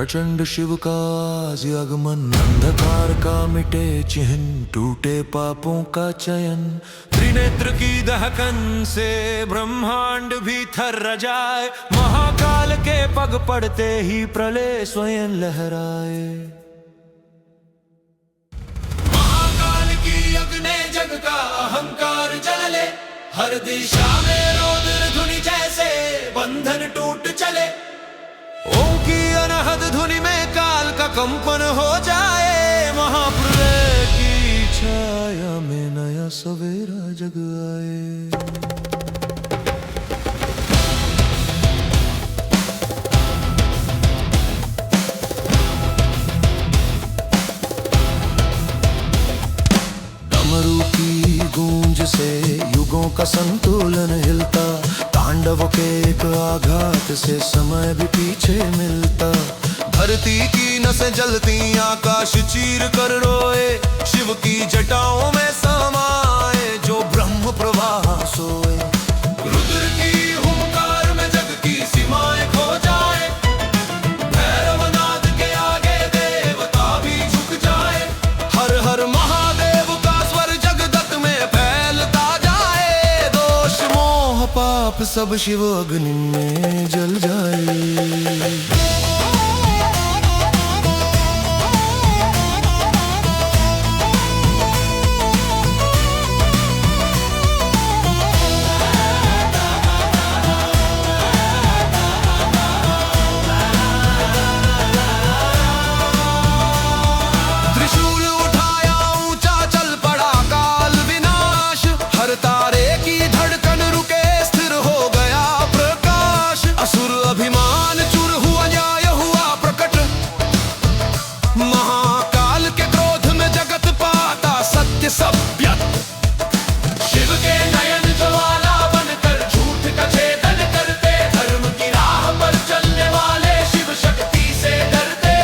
प्रचंड शिव का आज आगमन, अंधकार का मिटे चिन्ह, टूटे पापों का चयन। त्रिनेत्र की दहकन से ब्रह्मांड भी थर्रा जाए, महाकाल के पग पड़ते ही प्रलय स्वयं लहराए। महाकाल की अग्नि जग का अहंकार जले, हर दिशा में रौद्र धुनि जैसे बंधन टूट चले। ओम की अनहद धुनि में काल का कंपन हो जाए, महाप्रलय की छाया में नया सवेरा जग आए। डमरू की गूंज से युगों का संतुलन हिलता, तांडवों के एक आघात से समय भी पीछे मिलता। धरती की नसें जलती, आकाश चीर कर रोए, शिव की जटाओं में समाए जो ब्रह्म प्रवाह सोए। रुद्र की हुंकार में जग की सीमाएं खो जाए, भैरवनाद के आगे देवता भी झुक जाए। हर हर महादेव का स्वर जगदत में फैलता जाए, दोष मोह पाप सब शिव अग्नि में जल जाए। शिव के नयन ज्वाला बनकर झूठ का छेदन करते, धर्म की राह पर चलने वाले शिव शक्ति से डरते।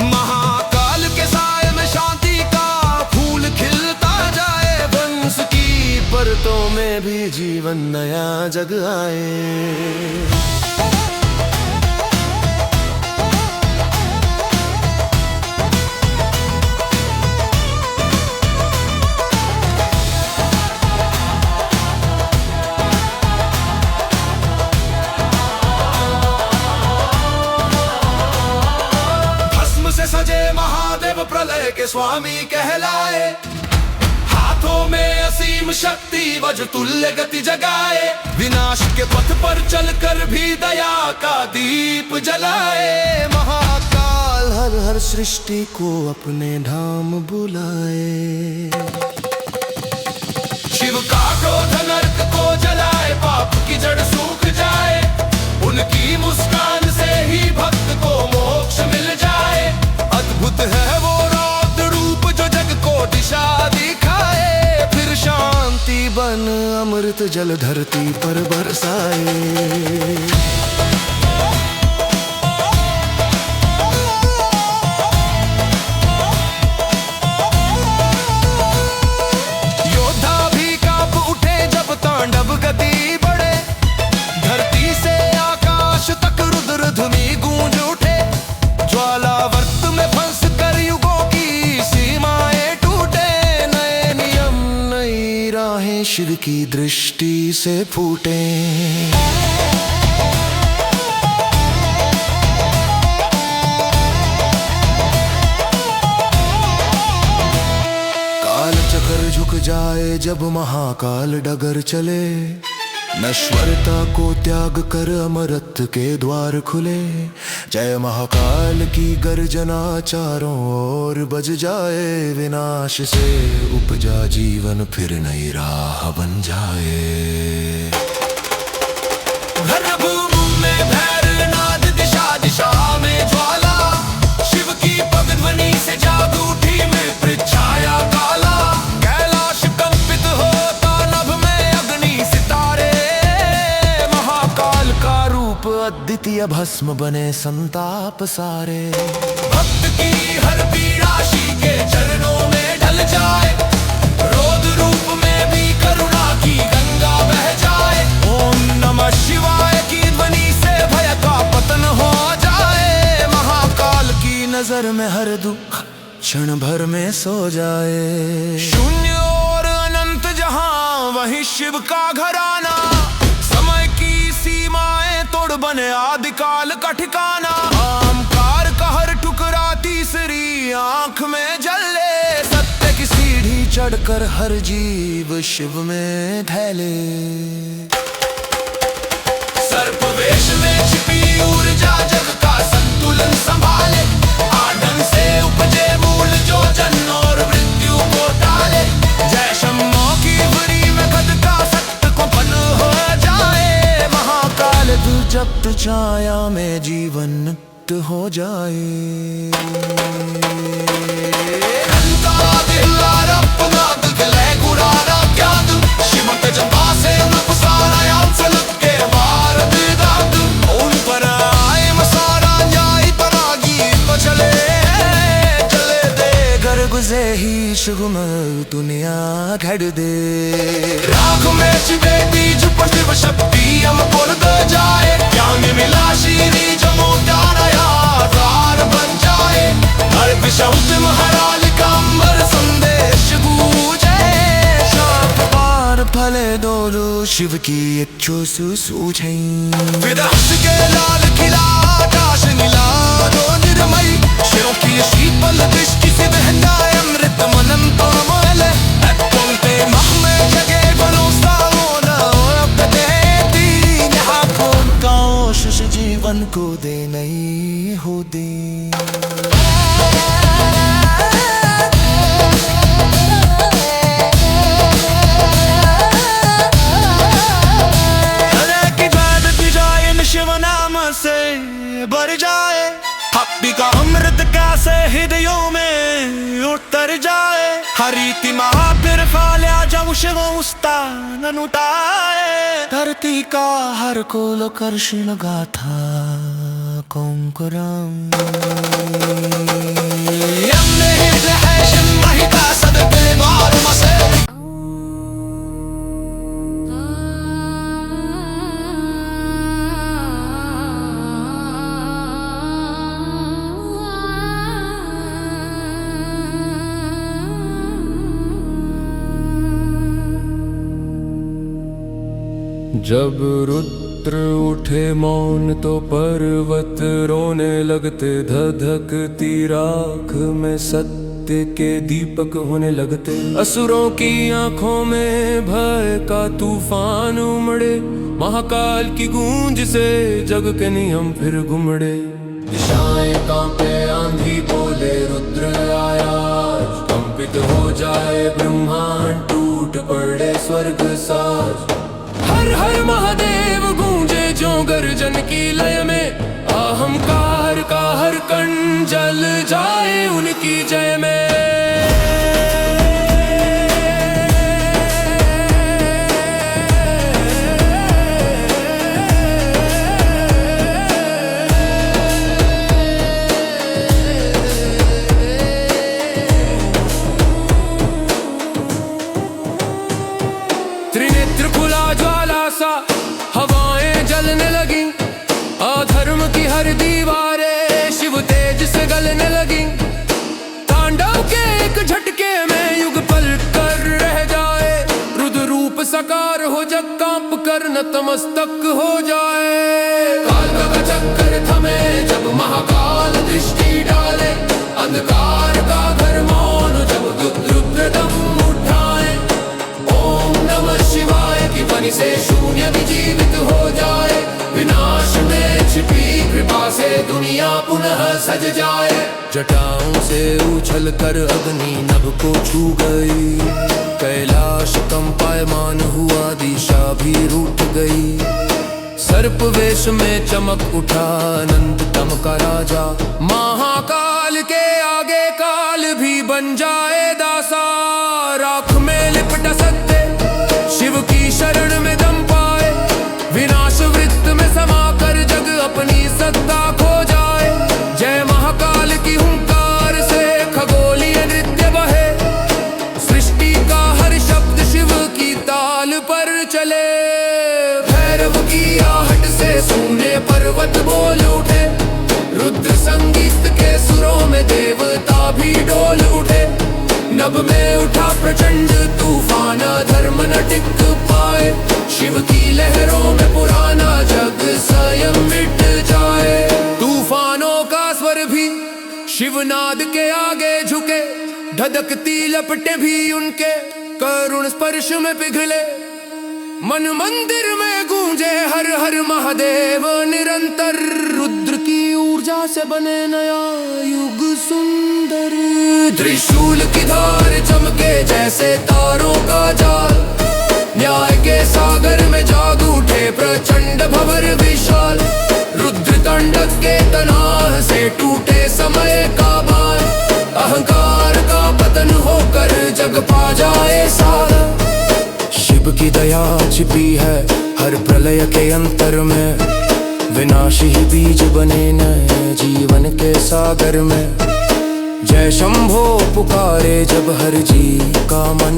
महाकाल के साए में शांति का फूल खिलता जाए, वंश की परतों में भी जीवन नया जग आए। सजे महादेव प्रलय के स्वामी कहलाए, हाथों में असीम शक्ति वज्र तुल्य गति जगाए। विनाश के पथ पर चलकर भी दया का दीप जलाए, महाकाल हर हर सृष्टि को अपने धाम बुलाए। शिव का क्रोध नरक को जलाए, पाप की जड़ सूख जाए, उनकी मुस्कान से ही भक्त को मोक्ष मिल जाए। अद्भुत है वो रौद्र रूप जो जग को दिशा दिखाए, फिर शांति बन अमृत जल धरती पर बरसाए। योद्धा भी कांप उठे जब तांडव गति बढ़े, धरती से आकाश तक रुद्र धुनि गूंज उठे। ज्वाला वर्त में फंस कर युगों की सीमाएं टूटे, नए नियम नई राहें शिव की दृष्टि से फूटे। काल चक्र झुक जाए जब महाकाल डगर चले, नश्वरता को त्याग कर अमरत के द्वार खुले। जय महाकाल की गर्जना चारों ओर बज जाए, विनाश से उपजा जीवन फिर नई राह बन जाए। रणभूमि में भैरवनाद, दिशा दिशा में ज्वाला, शिव की पग ध्वनि से जाग उठी में पृछाया काला। कैलाश कंपित होता, नभ में अग्नि सितारे, महाकाल का रूप अद्वितीय भस्म बने संताप सारे। भक्त की हर पीड़ा शिव के चरणों में ढल जाए, रौद्र रूप में भी करुणा की गंगा बह जाए। ओम नमः शिवाय की ध्वनि से भय का पतन हो जाए, महाकाल क्षण भर में सो जाए। शून्य और अनंत जहां वही शिव का घराना, समय की सीमाएं तोड़ बने आदिकाल का ठिकाना। अहंकार का हर टुकड़ा तीसरी आंख में जले, सत्य की सीढ़ी चढ़कर हर जीव शिव में ढले। सर्प वेश में छिपी ऊर्जा जग का संतुलन संभाले, आनंद से उपजे मूल जो जन्म और मृत्यु को टाले। जय शम्भो की बुरी में खद का सत्य को पन हो जाए, महाकाल तू जब तू छाया में जीवन मुक्त हो जाए। ही शुगम दुनिया घड़ दे, राख में छिपे बीज शिव शक्ति हम बोल दे जाए। ज्ञान मिला शीरी जमो नया द्वार बन जाए, हर विषम हराल कांबर संदेश गूंजे। शाप पार फले दोलो शिव की इच्छो सूझे, विदहस के लाल खिला आकाश नीला दो निर्मय। शिव की शीतल दृष्टि से बहना अमृत मनन तो मोले, अत्तोंते मह में जगे बनो सावोना अब देती। यहाँ कौन काश जीवन को दे नहीं हो दे। शिव नाम से भर जाए, भक्ति का अमृत कैसे हृदयों में उतर जाए। हरीति महापिर फाल्या जब शिव उस्तान उठाए, धरती का हर कोल कर्षण गाथा कंकुरम। जब रुद्र उठे मौन तो पर्वत रोने लगते, धधकती राख में सत्य के दीपक होने लगते। असुरों की आंखों में भय का तूफान उमड़े, महाकाल की गूंज से जग के नियम फिर घुमड़े। दिशाएं कांपे आंधी बोले रुद्र आया, कंपित हो जाए ब्रह्मांड टूट पड़े स्वर्ग साज। हर हर महादेव गूंजे जो गर्जन की लय में, अहंकार का हर कण जल जाए उनकी जय में। त्रिनेत्र खुला ज्वाला सा हवाएं जलने लगी, अधर्म की हर दीवारें शिव तेज से गलने लगी। तांडव के एक झटके में युग पलट कर रह जाए, रुद्र रूप साकार हो जग कांप कर नतमस्तक हो जाए। काल का चक्कर थमे जब महाकाल दृष्टि डाले, अंधकार का घर मौन जब रुद्र दम उठाए। ओम नमः शिवाय की ध्वनि से शून्य भी जीवित हो जाए, विनाश में छिपी कृपा से दुनिया पुनः सज जाए। जटाओं से उछल कर अग्नि नभ को छू गई, कैलाश कंपायमान हुआ दिशा भी रूठ गई। सर्प वेश में चमक उठा अनंततम का राजा, महाकाल के आगे काल भी बन जाए दासा। राख में लिपटा सत्य शिव की शरण में दम पाए, विनाश वृत्त में समा कर जग अपनी सत्ता खो जाए। जय महाकाल की हुंकार से खगोलीय नृत्य बहे, सृष्टि का हर शब्द शिव की ताल पर चले। भैरव की आहट से सूने पर्वत बोल उठे, रुद्र संगीत के सुरों में देवता भी भी डोल उठे। नभ में उठा प्रचंड तूफान, धर्म न टिक पाए। शिव की लहरों में पुराना जग स्वयं मिट जाए। तूफानों का स्वर भी शिवनाद के आगे झुके, धधकती लपटें भी उनके करुण स्पर्श में पिघले। मन मंदिर में गूंजे हर हर महादेव निरंतर, रुद्र की ऊर्जा से बने नया युग सुंदर। त्रिशूल की धार चमके जैसे तारों का जाल, न्याय के सागर में जाग उठे प्रचंड भंवर विशाल। रुद्र तांडव के तनाव से टूटे समय का बाल, अहंकार का पतन होकर जग पा जाए सारा। शिव की दया छिपी है हर प्रलय के अंतर में, विनाशी ही बीज बने नए जीवन के सागर में। जय शंभो पुकारे जब हर जीव का मन,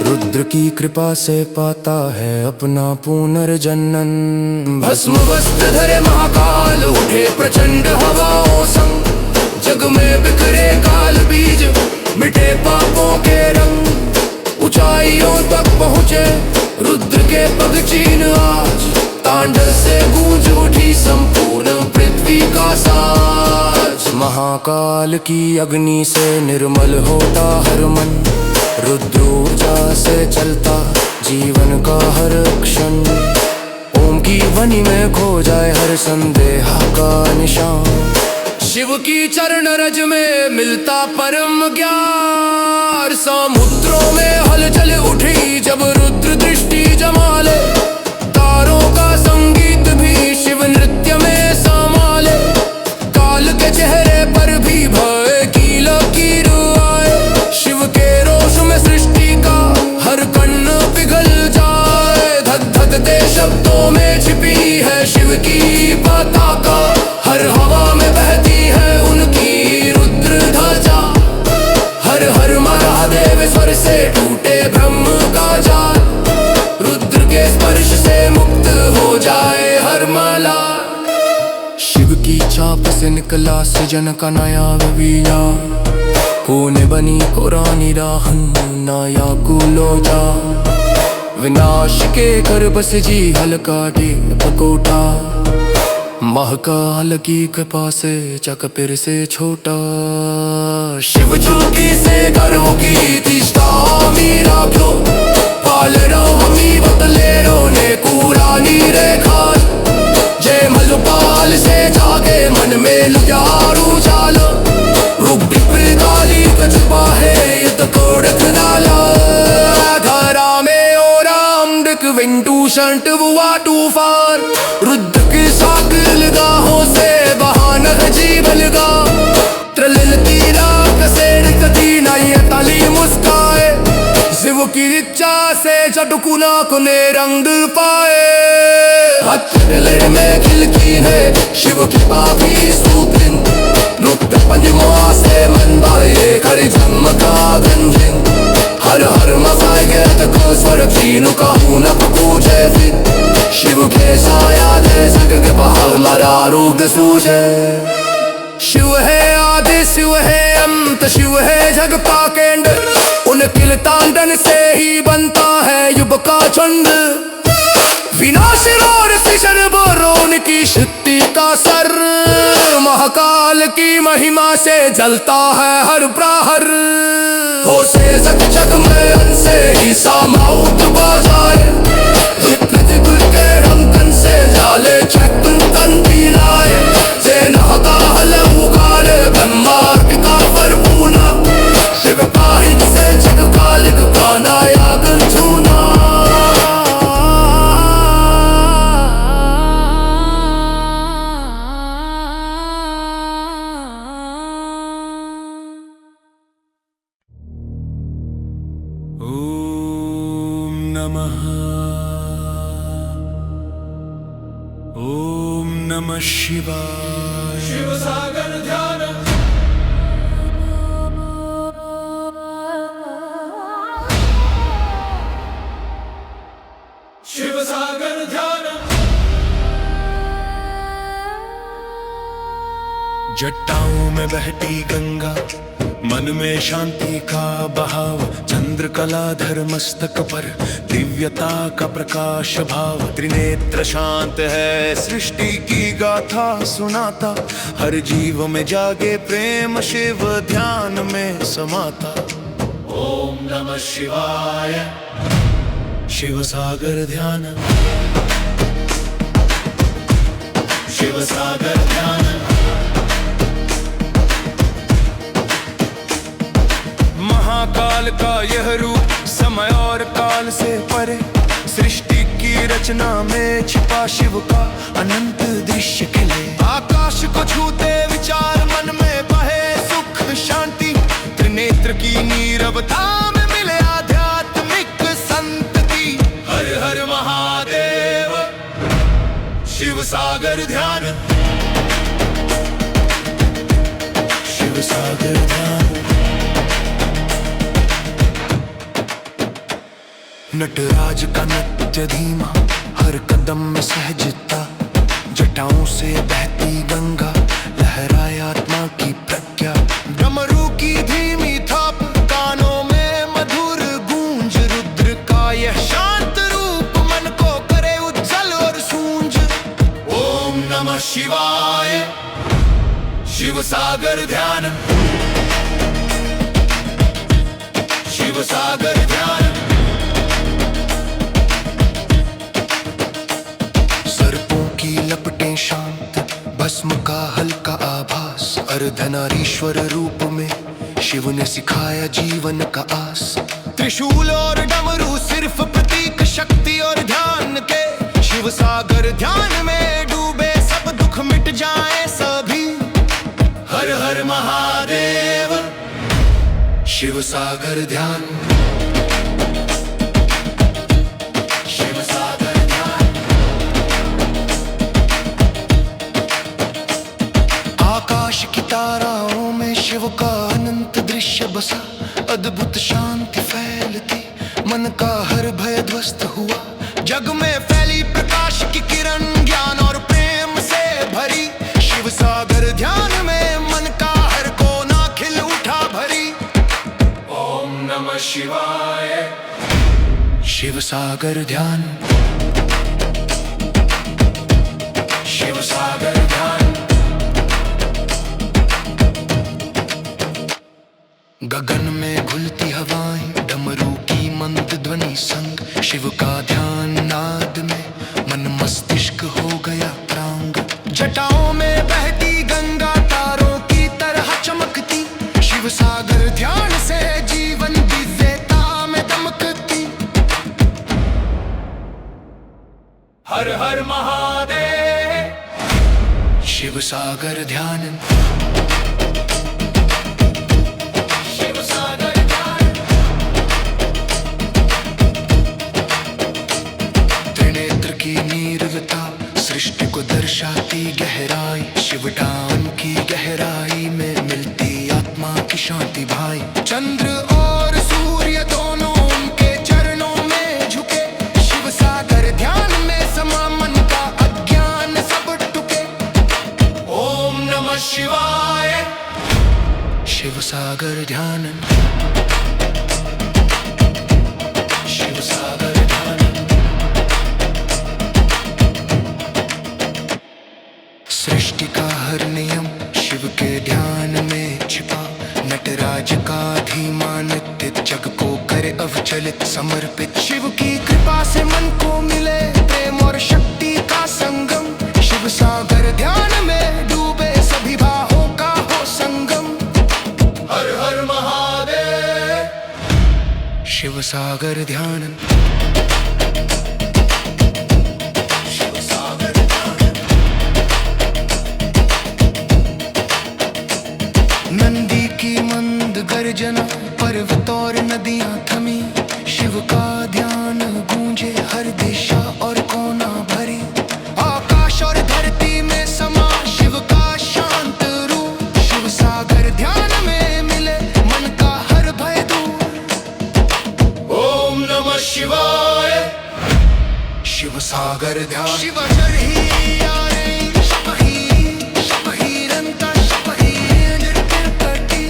रुद्र की कृपा से पाता है अपना पुनर्जन्म। भस्म वस्त्र धरे महाकाल उठे प्रचंड हवाओं संग, जग में बिखरे काल बीज मिटे पापों के रंग। ऊंचाइयों तक पहुँचे रुद्र के पग चीन आज, तांडव से गूंज उठी संपूर्ण पृथ्वी का साज। महाकाल की अग्नि से निर्मल होता हर मन, रुद्र ऊर्जा से चलता जीवन का हर क्षण। ओम की वाणी में खो जाए हर संदेह का निशान, शिव की चरण रज में मिलता परम ज्ञान। समुद्रों में हलचल उठी जब रुद्र दृष्टि जमा ले, तारों का संगीत भी शिव नृत्य में समाले। काल के चेहरे पर भी भय की लकीर आए, शिव के रोष में सृष्टि का हर कण पिघल जाए। धक धकते शब्दों में छिपी है शिव की पताका, हर हवा में बहती है उनकी रुद्र ध्वजा। हर हर महादेव स्वर से टूटे ब्रह्म का जाल, रुद्र के स्पर्श से मुक्त हो जाए हर माला। शिव की छाप से निकला सृजन का नया रवैया, होने बनी पुरानी राहन नया कुलोजा। विनाश के कर बस जी हल्का ढेप कोटा, महाकाल की कृपा से चक फिर से छोटा। शिव चौकी से घरों की तिष्ठा मीरा क्यों, पाल रहो हमी बदले रोने कुरानी रेखा। जय मलपाल से जागे मन में लुजारू चालो, रुक विपरीताली कछुपा है युद्ध को रखनाला। घरा में ओराम डिक विंटू शंट बुआ तूफान, रुद्र की साग गाहों से बहाना जीवन गा। त्रलिल तीरा कसेड़ कदी नहीं ताली मुस्काए, शिव की इच्छा से चटकुना कुने रंग पाए। हथेली में खिलती है शिव की पापी सूपिन, रुद्र पंजमुआ से मन भाए कर झमका गंजिन। हर हर मसाए गए को स्वर तीनों का न पूजे फिर, शिव के साया दे सक के बाहर लड़ा रोग सूझे। शिव है आदि शिव है अंत, शिव है जग का केंद्र, उन किल तांडन से ही बनता है युग का चंड। विनाशी और शिशर बोरोन की शक्ति का सर, महाकाल की महिमा से जलता है हर प्रहर। हो से जग जग में उनसे ही सामाउत बाजाए, के रंगन से जाले चक्कन तन पीलाए। जैन हका हले उगाले ब्रह्मा का फरपूना, शिव का हित से जग कालिक गाना यागन छूना। ओम नमः ओम नमः शिवाय। शिव सागर ध्यान, शिव सागर ध्यान। जटाओं में बहती गंगा, मन में शांति का बहाव, चंद्रकलाधर मस्तक पर, दिव्यता का प्रकाश भाव। त्रिनेत्र शांत है, सृष्टि की गाथा सुनाता, हर जीव में जागे प्रेम, शिव ध्यान में समाता। ओम नमः शिवाय। शिव सागर ध्यान, शिव सागर ध्यान। महाकाल का यह रूप, समय और काल से परे, सृष्टि की रचना में छिपा शिव का अनंत दृश्य खिले। आकाश को छूते विचार, मन में बहे सुख शांति, त्रिनेत्र की नीरवता में मिले आध्यात्मिक संतति। हर हर महादेव। शिव सागर ध्यान, शिव सागर ध्यान। नटराज का नृत्य धीमा, हर कदम में सहजता, जटाओं से बहती गंगा, लहराए आत्मा की प्रज्ञा। डमरू की धीमी थाप, कानों में मधुर गूंज, रुद्र का यह शांत रूप मन को करे उज्जवल और सूंज। ओम नमः शिवाय। शिव सागर ध्यान, शिव सागर ध्यान। लपटें शांत, भस्म का हल्का आभास, अर्धनारीश्वर रूप में शिव ने सिखाया जीवन का आस। त्रिशूल और डमरू सिर्फ प्रतीक शक्ति और ध्यान के, शिव सागर ध्यान में डूबे सब दुख मिट जाए सभी। हर हर महादेव। शिव सागर ध्यान, शिव सागर ध्यान। आकाश की ताराओं में शिव का अनंत दृश्य बसा, अद्भुत शांति फैलती, मन का हर भय ध्वस्त हुआ। जग में फैली प्रकाश की किरण, ज्ञान और प्रेम से भरी। शिव सागर ध्यान में मन का हर कोना खिल उठा भरी। ओम नमः शिवाय। शिव सागर ध्यान, शिव सागर ध्यान। गगन में घुलती हवाएं, डमरू की मंद ध्वनि संग, शिव का ध्यान नाद में मन मस्तिष्क हो गया प्रांग। जटाओं में बहती गंगा, तारों की तरह चमकती, शिव सागर ध्यान से जीवन दिव्यता में दमकती। हर हर महादेव। शिव सागर ध्यान, सृष्टि को दर्शाती गहराई, शिव ध्यान की गहराई में मिलती आत्मा की शांति भाई। चंद्र और सूर्य दोनों उनके चरणों में झुके, शिव सागर ध्यान में समा मन का अज्ञान सब टुके। ओम नमः शिवाय। शिव सागर ध्यान, शिव सागर ध्यान। सृष्टि का हर नियम शिव के ध्यान में छिपा, नटराज का धीमा नृत्य जग को करे अविचलित समर्पित। शिव की कृपा से मन को मिले प्रेम और शक्ति का संगम, शिव सागर ध्यान में डूबे सभी भावों का हो संगम। हर हर महादेव। शिव सागर ध्यान, नंदी की मंद गर्जना, पर्वत और नदियां थमी, शिव का ध्यान गूंजे हर दिशा और कोना भरी। आकाश और धरती में समा शिव का शांत रूप, शिव सागर ध्यान में मिले मन का हर भय दूर। ओम नमः शिवाय। शिव सागर ध्यान, शिव ही यारे शिव ही रंता, शिव ही नृत्य करती,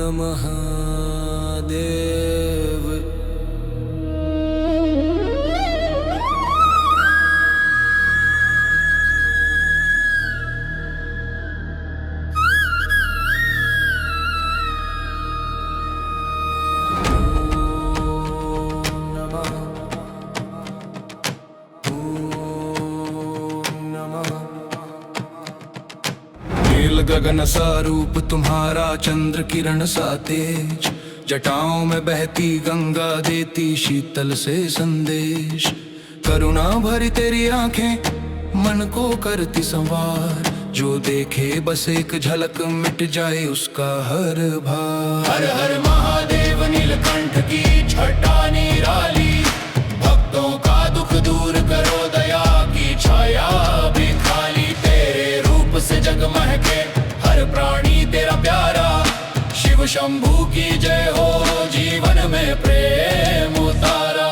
नमः देव। नील गगन सा रूप तुम्हारा, चंद्र किरण सा तेज, जटाओं में बहती गंगा देती शीतल से संदेश। करुणा भरी तेरी आंखें मन को करती संवार, जो देखे बस एक झलक मिट जाए उसका हर भार। हर हर महादेव नीलकंठ की छटा निराली, भक्तों का दुख दूर करो दया की छाया भी खाली। तेरे रूप से जग महके हर प्राणी तेरा प्यारा, शिव शंभू की जय हो जीवन में प्रेम उतारा।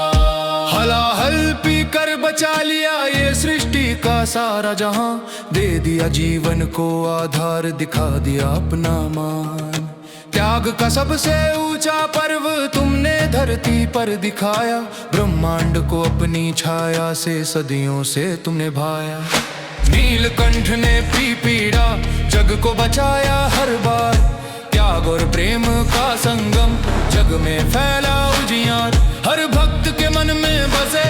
हलाहल पी कर बचा लिया ये सृष्टि का सारा जहां, दे दिया जीवन को आधार दिखा दिया अपना मान। त्याग का सबसे ऊंचा पर्व तुमने धरती पर दिखाया, ब्रह्मांड को अपनी छाया से सदियों से तुमने भाया। नीलकंठ ने पी पीड़ा जग को बचाया हर बार, त्याग और प्रेम का संगम जग में फैला उजियार। हर भक्त के मन में बसे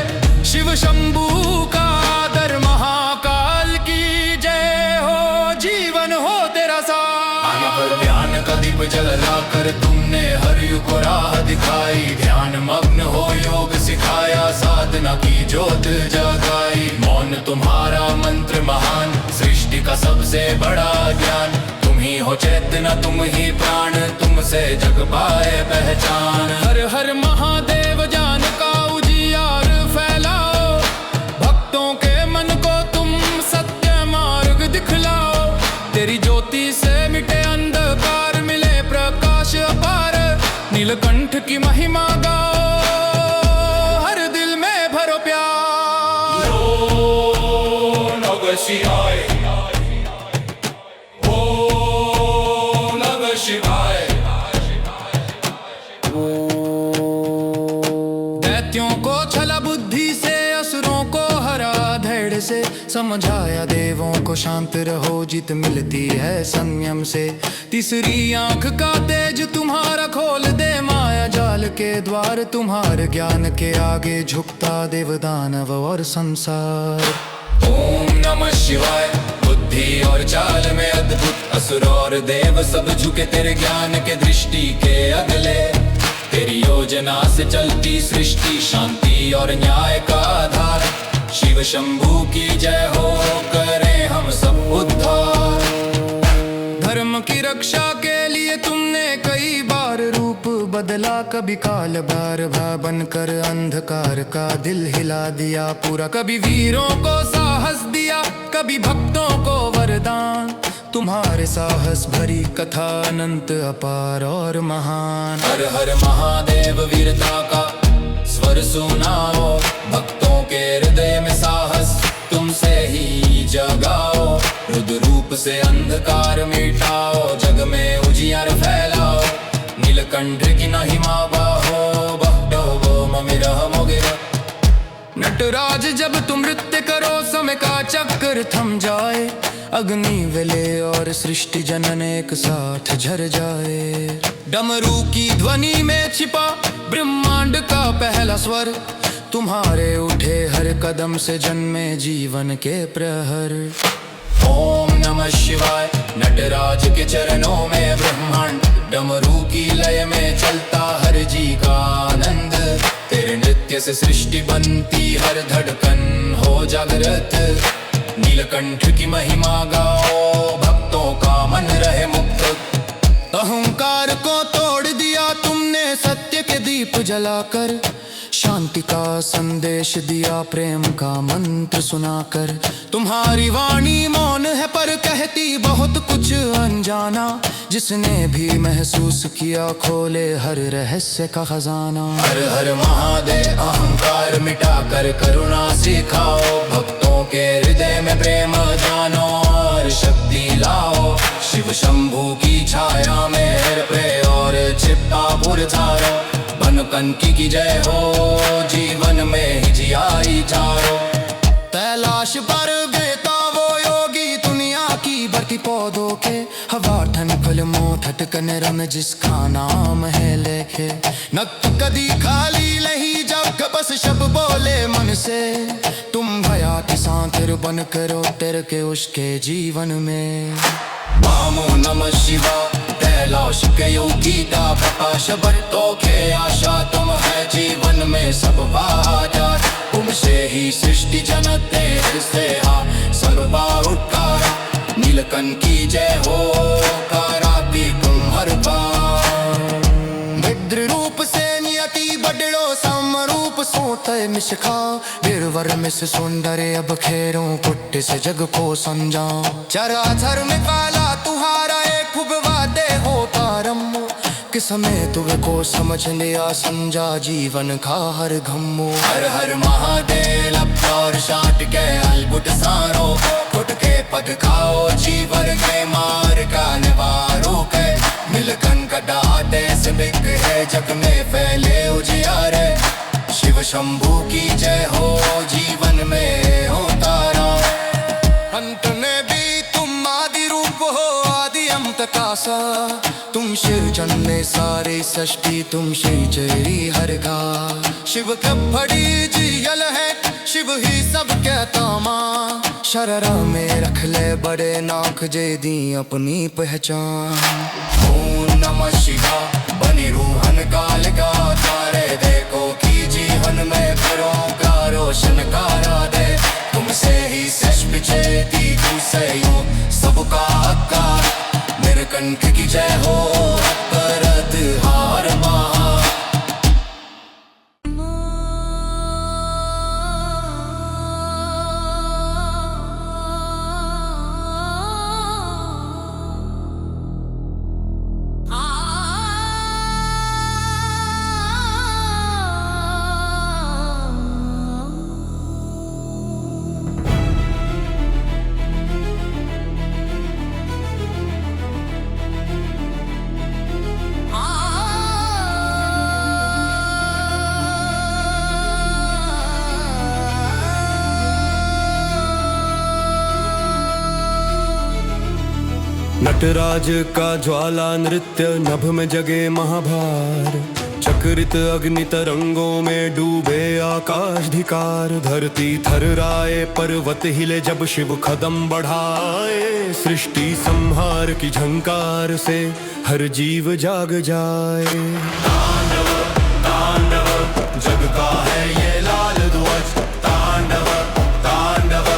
शिव शंभू का आदर, महाकाल की जय हो जीवन हो तेरा सार। ध्यान का दीप जला कर तुमने हर युग को राह दिखाई, ध्यान मग्न हो योग सिखाया, साधना की ज्योत जगाई। मौन तुम्हारा मंत्र महान, सृष्टि का सबसे बड़ा ज्ञान, तुम ही हो चेतना तुम ही प्राण, तुमसे जग पाए पहचान। हर हर महादेव जान का उजियार फैलाओ, भक्तों के मन को तुम सत्य मार्ग दिखलाओ। तेरी ज्योति से मिटे अंधकार मिले प्रकाश अपार, नीलकंठ की महिमा गाओ हर दिल में भरो प्यार। ओम नमः शिवाय, ओम नमः शिवाय। दैत्यों को छला बुद्धि से, असुरों को हरा धैर्य से, समझाया देवों को शांत रहो जीत मिलती है संयम से। तीसरी आंख का तेज तुम्हारा खोल दे माया जाल के द्वार, तुम्हारे ज्ञान के आगे झुकता देव दानव और संसार। ओम नमः शिवाय। बुद्धि और चाल में अद्भुत, असुर और देव सब झुके तेरे ज्ञान के दृष्टि के अगले। तेरी योजना से चलती सृष्टि, शांति और न्याय का आधार। शिव शंभू की जय हो करें हम सब उद्धार। धर्म की रक्षा के लिए तुमने कई बार रूप बदला, कभी काल बार भा बनकर अंधकार का दिल हिला दिया पूरा। कभी वीरों को साहस दिया, कभी भक्तों को वरदान। तुम्हारे साहस भरी कथा अनंत अपार और महान। हर हर महादेव वीरता का स्वर सुनाओ, भक्तों के हृदय में साहस तुमसे ही जगाओ। रुद्र रूप से अंधकार मिटाओ, जग में उजियार फैलाओ। नीलकंठ की महिमा बाहो बहडो वो ममिरह मोगिरा। नटराज जब तुम नृत्य करो, समय का चक्र थम जाए। अग्नि वेले और सृष्टि जनन एक साथ झर जाए। डमरू की ध्वनि में छिपा ब्रह्मांड का पहला स्वर, तुम्हारे उठे हर कदम से जन्मे जीवन के प्रहर। ओम नमः शिवाय। नटराज के चरणों में ब्रह्मांड, डमरू की लय में चलता हर जी का आनंद। तेरे नृत्य से सृष्टि बनती हर धड़कन हो जागृत। नीलकंठ की महिमा गाओ, भक्तों का मन रहे मुक्त। अहंकार को तोड़ दिया तुमने सत्य के दीप जलाकर। शांति का संदेश दिया प्रेम का मंत्र सुनाकर। तुम्हारी वाणी मौन है पर कहती बहुत कुछ अनजाना। जिसने भी महसूस किया खोले हर रहस्य का खजाना। हर हर महादेव अहंकार मिटाकर करुणा सिखाओ। भक्तों के हृदय में प्रेम जानो और शक्ति लाओ। शिव शंभू की छाया में प्रेम और लिपटा मुरझायो, बन कनकी की जय हो, जीवन में ही जियाई चारो। कैलाश पर बेता वो योगी, दुनिया की बढ़ती पौधों के, हवा ठनकल मोठट कनेर में जिसका नाम है लेखे। नक कदी खाली नहीं जब बस शब बोले मन से, तुम भयाती सांतिर बन करो तेरे के उसके जीवन में। नमो नमः शिवाय, कैलाश के योगी का प्रकाश बरतो के आशा, तुम है जीवन में सब बाजार, तुमसे ही सृष्टि जनते से हा सर्वा उठकारा। नीलकंठ की जय हो, कराती तुम हर बार। विद्र रूप से नियति बडड़ो समरूप सोते मिशखा, वीरवर में से सुंदरे अब खेरों पुट्ट से जग को समझा। चराचर में काला तुम्हारा एक खुबवा दे होता रम, किस समय तुझे को समझ लिया समझा जीवन का हर घम्मो। हर हर महादेव और शाट के अलबुट सारो, फुट के पद खाओ जीवर के मार का निवारो के। नीलकंठ का डाटे से बिक है जग में फैले उजियारे, शिव शंभू की जय हो, जीवन में हो तारा। अंत में भी तुम आदि रूप हो, आदि अंत का सा, तुम शिव जन्मे सारे सृष्टि, तुम शिव चेरी हर का। शिव कब फड़ी जियल है, शिव ही सब कहता माँ, शररा में रख ले बड़े नाक जे दी अपनी पहचान। ओम नमः शिवाय, बनी रूहन काल का तारे, देखो की जीवन में करो का रोशन कारा दे। तुमसे ही सृष्टि चेती, तुमसे यूं सबका आकार, मेरे कंठ की जय हो, करत हार महा। नटराज का ज्वाला नृत्य नभ में जगे महाभार, चक्रित अग्नि तरंगों में डूबे आकाश धिकार। धरती थर्राए पर्वत हिले जब शिव कदम बढ़ाए, सृष्टि संहार की झंकार से हर जीव जाग जाए। तांडव तांडव जग का है ये लाल ध्वज, तांडव तांडव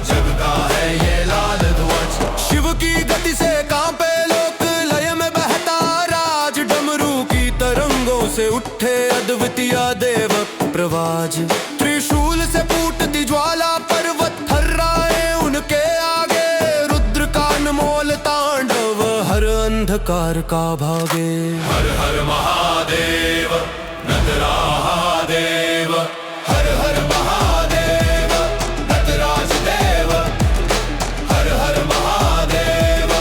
जग का है ये लाल ध्वज। शिव की गति से कांपे लोक, लय में बहता राज, डमरू की तरंगों से उठे अद्वितीय देव प्रवाज। त्रिशूल से फूटती ज्वाला पर्वत थर्राए उनके आगे, रुद्र का अनमोल तांडव हर अंधकार का भागे। हर हर महादेव नटराज देव, हर हर महादेव नटराज देव, हर हर महादेव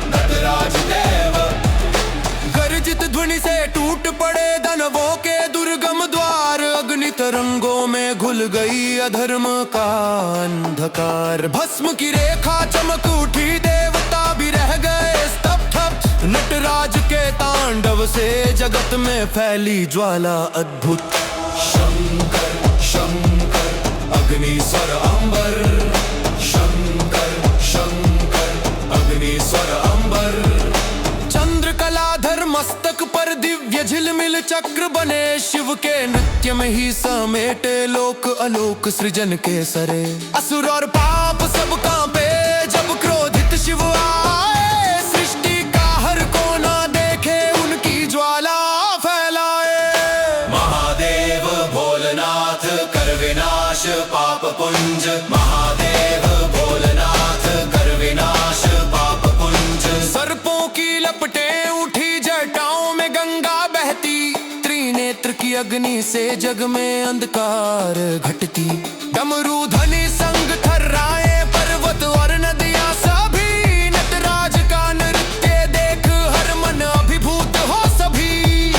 नटराज देव। गर्जित ध्वनि से टूट पड़े दानवों के दुर्गम द्वार, अग्नि तरंगों में घुल गई अधर्म का अंधकार। भस्म की रेखा चमक उठी, देवता भी रह गए स्तब्ध। नटराज के तांडव से जगत में फैली ज्वाला अद्भुत। शंकर शंकर अग्नि स्वर अंबर, शंकर शंकर अग्नि स्वर अंबर। चंद्रकलाधर मस्तक पर दिव्य झिलमिल चक्र बने, शिव के नृत्य में ही समेटे लोक अलोक सृजन के सरे। असुर और पाप सब कांपे जब क्रोधित शिव आए, सृष्टि का हर कोना देखे उनकी ज्वाला फैलाए। महादेव भोलेनाथ कर विनाश पाप पुंज, महादेव भोलेनाथ कर विनाश पाप पुंज। सर्पों की लपटें उठी, जटाओं में गंगा बहती, त्रिनेत्र की अग्नि से जग में अंधकार घटती। डमरू ध्वनि संग थर्राए पर्वत और नदियां सभी, नटराज का नृत्य देख हर मन अभिभूत हो सभी।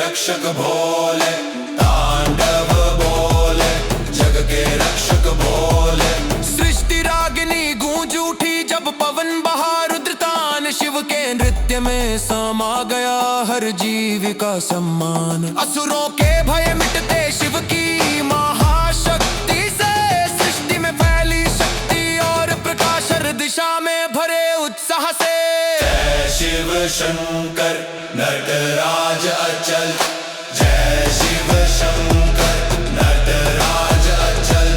रक्षक भोले, तांडव बोले जग के रक्षक भोले। सृष्टि रागिनी गूंज उठी जब पवन बहा रुद्रतान, शिव के नृत्य में समा गया हर जीव का सम्मान। असुरों के भय मिटते शिव की महाशक्ति से, सृष्टि में फैली शक्ति और प्रकाश हर दिशा में भरे उत्साह से। जय शिव शंकर नटराज अचल, जय शिव शंकर नटराज अचल।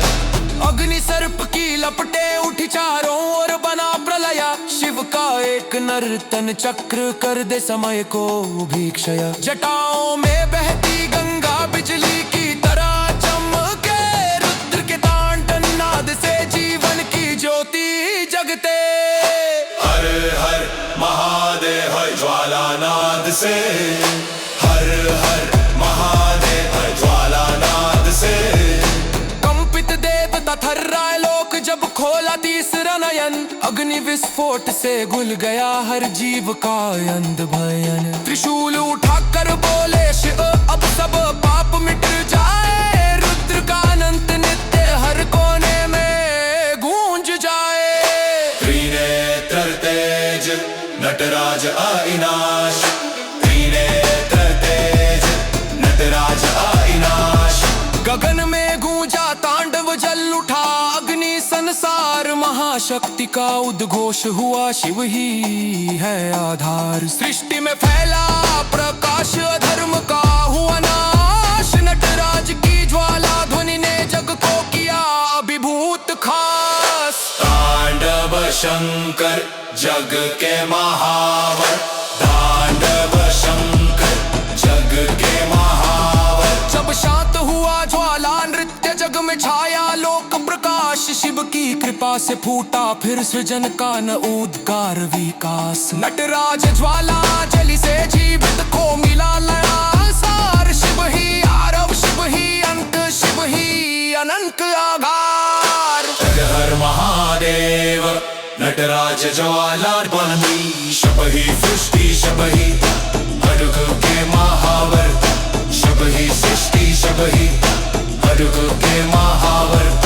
अग्नि सर्प की लपटे उठी चारों ओर बना प्रलय, शिव का एक नर्तन चक्र कर दे समय को भी क्षय। जटाओं में बहती गंगा बिजली की तरह चमके, रुद्र के तांडव नाद से जीवन की ज्योति जगते। हर हर महादेव ज्वालानाद से, हर हर महादेव ज्वालानाद से। कंपित देवता थर्राए लोक जब खोला तीसरा नयन, अग्नि विस्फोट से घुल गया हर जीव का अंध भयन। त्रिशूल उठाकर बोले शिव अब सब पाप मिट जाए, रुद्र का अनंत नित्य हर कोने में गूंज जाए। त्रिनेत्र तेज नटराज अविनाश, त्रिनेत्र तेज नटराज अविनाश। गगन में गूंजा तांडव जल उठा अग्नि संसार, महाशक्ति का उद्घोष हुआ शिव ही है आधार। सृष्टि में फैला प्रकाश अधर्म का हुआ नाश, नटराज की ज्वाला ध्वनि ने जग को किया अभिभूत खास। तांडव शंकर जग के महावर, तांडव शंकर जग के महावर। जब शांत हुआ ज्वाला नृत्य जग में छाया लोक प्रकाश, शिव की कृपा से फूटा फिर सृजन का न उद्गार विकास। नटराज ज्वाला जली से जीवित को मिला नया सार, शिव ही आरव शिव ही अंत शिव ही अनंत आधार। जग हर महादेव नटराज ज्वाला बनी, शब ही सृष्टि शब ही हडुक के महावर, शब ही सृष्टि शब ही हडुक के महावर।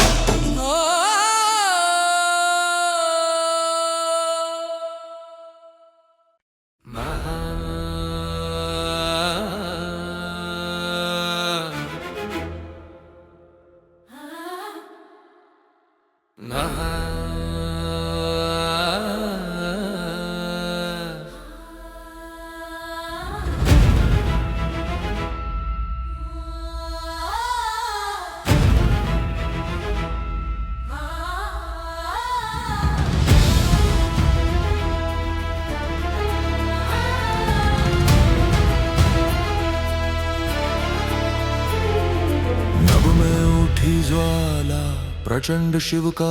ज्वाला प्रचंड शिव का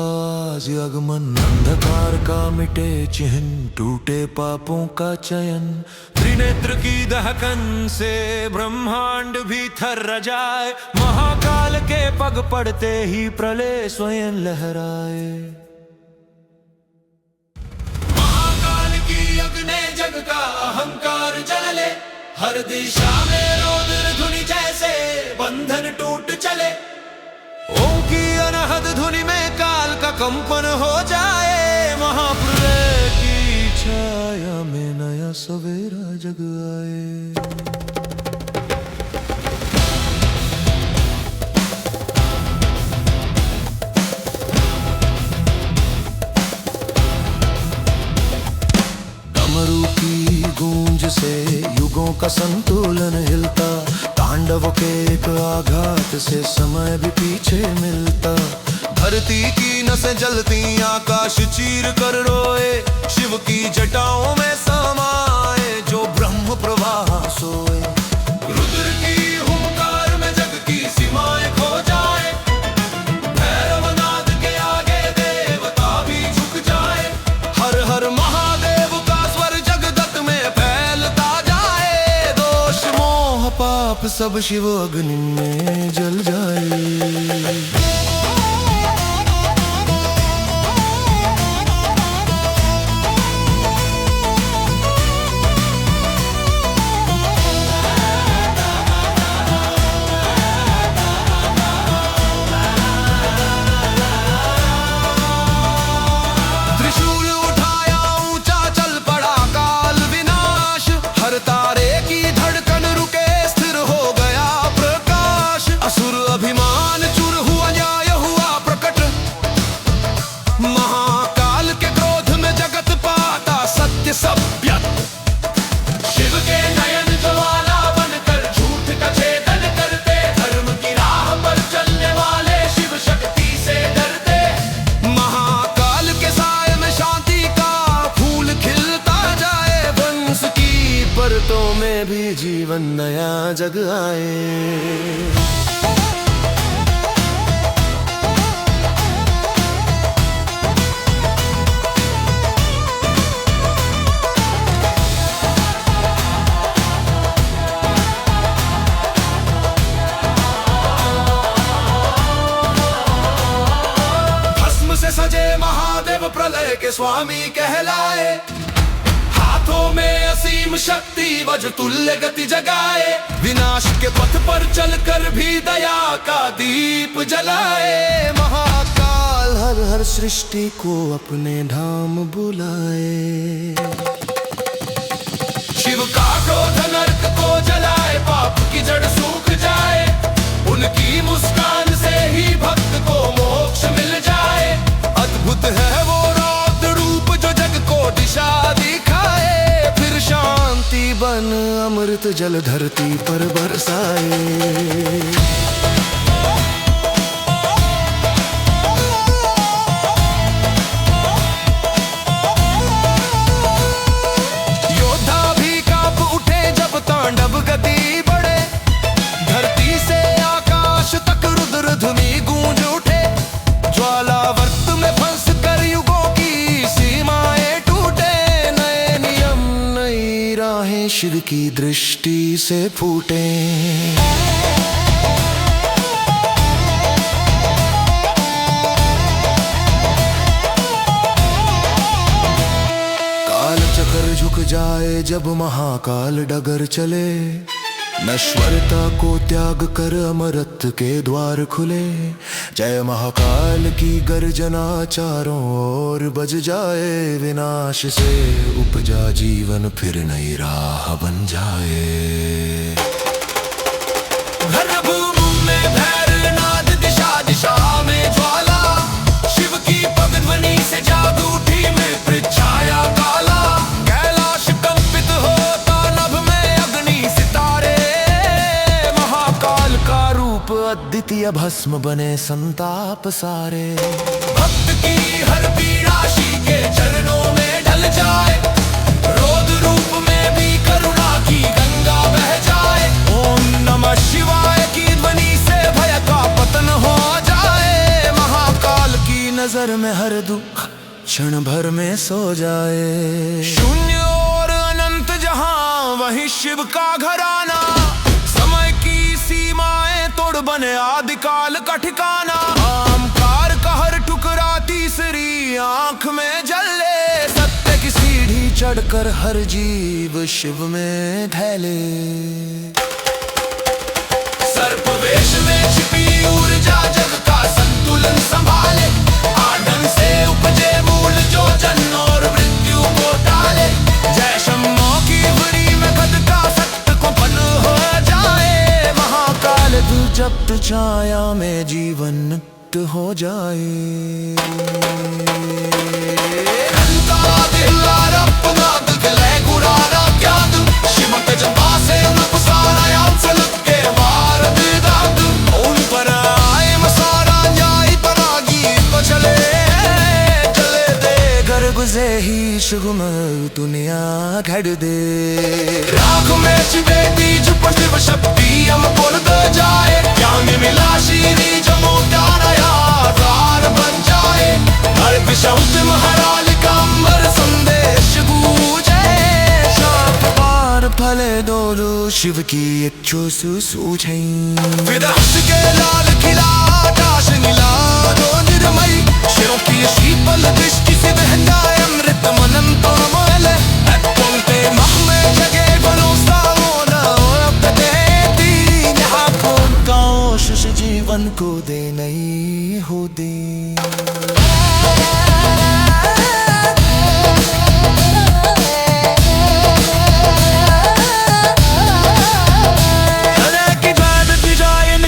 आज आगमन, अंधकार का मिटे चिन्ह टूटे पापों का चयन। त्रिनेत्र की दहकन से ब्रह्मांड भी थर्रा जाए, महाकाल के पग पड़ते ही प्रलय स्वयं लहराए। महाकाल की अग्नि जग का अहंकार जले, हर दिशा में रौद्र धुनि जैसे बंधन टूट चले। ओम की अनहद धुनि में काल का कंपन हो जाए, महाप्रलय की छाया में नया सवेरा जग आए। डमरू की गूंज से युगों का संतुलन हिलता, तांडव के एक आघात से समय भी पीछे मिलता। धरती की नसें जलती आकाश चीर कर रोए, शिव की जटाओं में समाए जो ब्रह्म प्रवाह सोए। रुद्र की हुंकार में जग की सीमाएं खो जाए, भैरवनाद के आगे देवता भी झुक जाए। हर हर महादेव का स्वर जगदत में फैलता जाए, दोष मोह पाप सब शिव अग्नि में जल जाए। में भी जीवन नया जग आए। सजे महादेव प्रलय के स्वामी कहलाए, हाथों में असीम शक्ति वज्र तुल्य गति जगाए, विनाश के पथ पर चलकर भी दया का दीप जलाए। महाकाल हर हर सृष्टि को अपने धाम बुलाए। शिव का क्रोध नरक को जलाए, पाप की जड़ सूख जाए, उनकी मुस्कान से ही भक्त को मोक्ष मिल जाए। अद्भुत है वो रौद्र रूप जो जग को दिशा दिखाए, फिर शांति बन अमृत जल धरती पर बरसाए। योद्धा भी कांप उठे जब तांडव गति बढ़े, धरती से आकाश तक रुद्र ध्वनि गूंज उठे। ज्वाला वर्त में फंस कर युगों की सीमाएं टूटे, नए नियम नई राहें शिव की दृष्टि से फूटे। काल चक्र झुक जाए जब महाकाल डगर चले, नश्वरता को त्याग कर अमरत्व के द्वार खुले। जय महाकाल की गर्जना चारों ओर बज जाए, विनाश से उपजा जीवन फिर नई राह बन जाए। रणभूमि में भैरवनाद, दिशा दिशा में ज्वाला, शिव की पग ध्वनि से जाग उठी में पृच्छाया काला। कैलाश कंपित होता नभ में अग्नि सितारे, महाकाल का रूप अद्वितीय भस्म बने संताप सारे। भक्त की हर पीड़ा शी के चरणों में ढल जाए, रौद्र रूप में भी करुणा की गंगा बह जाए। ओम नमः शिवाय की ध्वनि से भय का पतन हो जाए, महाकाल की नजर में हर दुख क्षण भर में सो जाए। शून्य और अनंत जहां वही शिव का घराना, समय की सीमाएं तोड़ बने आदिकाल का ठिकाना। अहंकार का हर टुकड़ा तीसरी आंख में जले, सत्य की सीढ़ी चढ़कर हर जीव शिव में ढले। सर्प वेश में छिपी ऊर्जा जग का संतुलन संभाले, आंधन से उपजे मूल जो जन्म और मृत्यु को टाले। जय शम्भो की बुरी में खद का सत्य को पन हो जाए, महाकाल तू जब तू छाया में जीवन मुक्त हो जाए। गुजे ही शुगम दुनिया घड़ दे। राख में छिपे बीज पर शिव शक्ति हम बोल दे जाए, ज्ञान मिला शीरी जो मोटा नया द्वार बन जाए। हर दिशा उत्तम हराल कांबर संदेश गूंजे, शाप पार फले डोलू शिव की इच्छा सूझे। विदहस के लाल खिला आकाश नीला दो निर्मय, शिरों की शीतल दृष्टि से बहता अमृत मनन तो मोल। अत्पंक्ते मह में जगे बनो सावोना तीन हाथों का ओशुष जीवन को दे नहीं हो दे।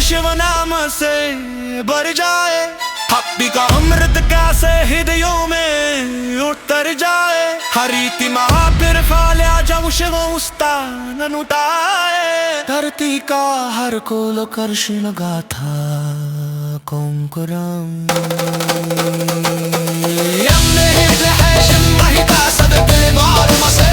शिव नाम से भर जाए, हप्पी का अमृत कैसे हृदयों में उतर जाए। हरीति महा फिर फाल्या जब शिव उस्तान उठाए, धरती का हर कोल कर्षण गाथा कंकुरम। यमने हिट है शिव महिता सदके मार मसे।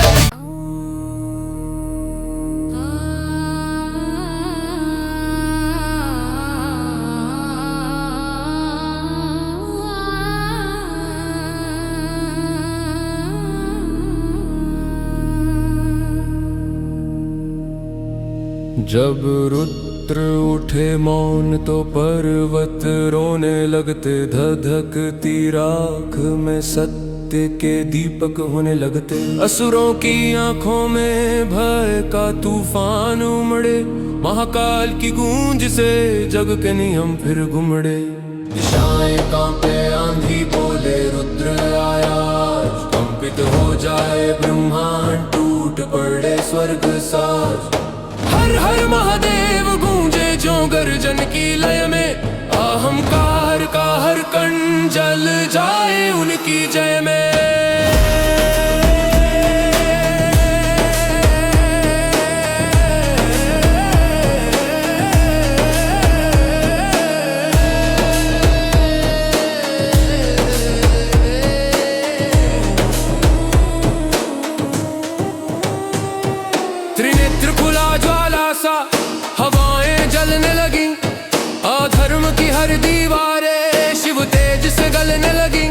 जब रुद्र उठे मौन तो पर्वत रोने लगते, धधकती राख में सत्य के दीपक होने लगते। असुरों की आंखों में भय का तूफान उमड़े, महाकाल की गूंज से जग के नियम फिर घुमड़े। दिशाएं कांपे, आंधी बोले रुद्र आया, कंपित हो जाए ब्रह्मांड, टूट पड़े स्वर्ग साज। हर हर महादेव गूंजे जो गर्जन की लय में, अहंकार का हर कण जल जाए उनकी जय में। त्रिनेत्र खुला ज्वाला सा हवाएं जलने लगी, अधर्म की हर दीवारें शिव तेज से गलने लगी।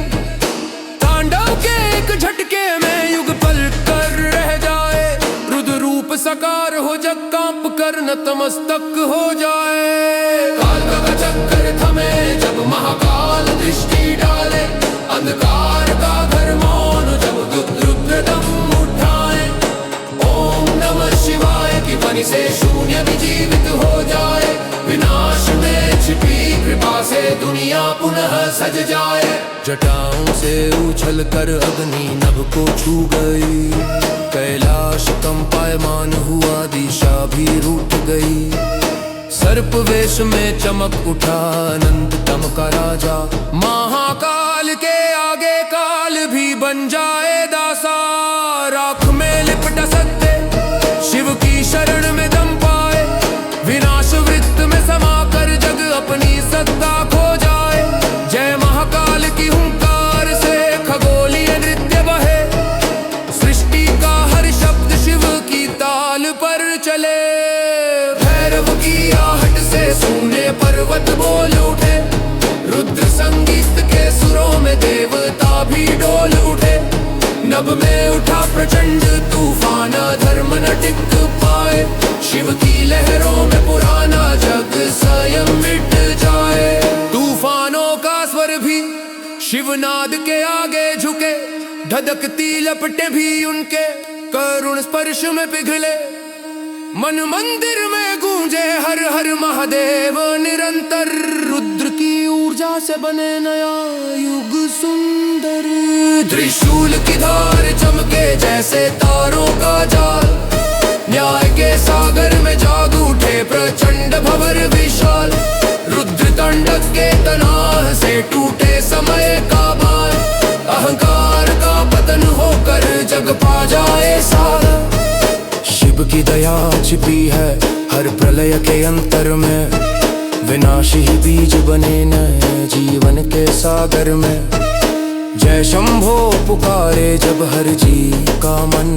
तांडव के एक झटके में युग पल कर रह जाए, रुद्र रूप साकार हो जग कांप कर नतमस्तक हो जाए। काल का चक्कर थमे जब महाकाल दृष्टि डाले, अंधकार का घर मौन जब रुद्र दम उठाए। ओम नमः शिवाय की ध्वनि से शून्य भी जीवित हो जाए, विनाश में छिपी कृपा से दुनिया पुनः सज जाए। जटाओं से उछल कर अग्नि नभ को छू गई, कैलाश कंपायमान हुआ, दिशा भी रूठ गई। सर्प वेश में चमक उठा अनंततम का राजा, महाकाल के आगे काल भी बन जाए दासा। राख में लिपटा सत्य शिव की शरण में दम पाए, विनाश वृत्त में समाकर जग अपनी सत्ता खो जाए। जय महाकाल की हुंकार से खगोलीय नृत्य बहे, सृष्टि का हर शब्द शिव की ताल पर चले। भैरव की आहट से सूने पर्वत बोल उठे, रुद्र संगीत के सुरों में देवता भी डोल उठे। नभ में उठा प्रचंड तूफान, धर्म न टिक पाए, शिव की लहरों में पुराना जग स्वयं मिट जाए। तूफानों का स्वर भी शिवनाद के आगे झुके, धधकती लपटे भी उनके करुण स्पर्श में पिघले। मन मंदिर में गूंजे हर हर महादेव निरंतर, रुद्र की ऊर्जा से बने नया युग सुंदर। त्रिशूल की धार चमके जैसे तारों का जाल, न्याय के सागर में जाग उठे प्रचंड भंवर विशाल। रुद्र तांडव के तनाव से टूटे समय का बाल, अहंकार का पतन होकर जग पा जाए सारा। शिव की दया छिपी है हर प्रलय के अंतर में, विनाश ही बीज बने नए जीवन के सागर में। जय शंभो पुकारे जब हर जीव का मन,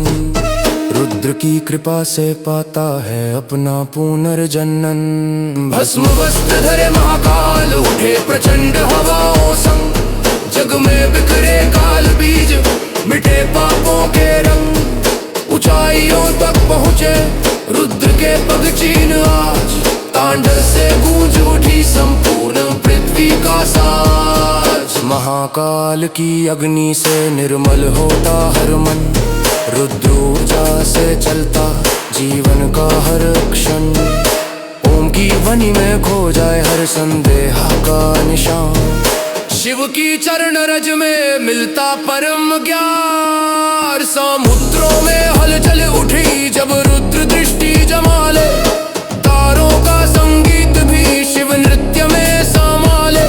रुद्र की कृपा से पाता है अपना पुनर्जन्म। भस्म वस्त्र धरे महाकाल उठे प्रचंड हवाओं संग, जग में बिखरे काल बीज मिटे पापों के रंग। ऊंचाइयों तक पहुँचे रुद्र के पग चीन आज, तांडव से गूंज उठी संपूर्ण पृथ्वी का साज। महाकाल की अग्नि से निर्मल होता हर मन, रुद्र ऊर्जा से चलता जीवन का हर क्षण। ओम की वाणी में खो जाए हर संदेह का निशान, शिव की चरण रज में मिलता परम ज्ञान। समुद्रों में हलचल उठी जब रुद्र दृष्टि जमा ले, तारों का संगीत भी शिव नृत्य में समाले।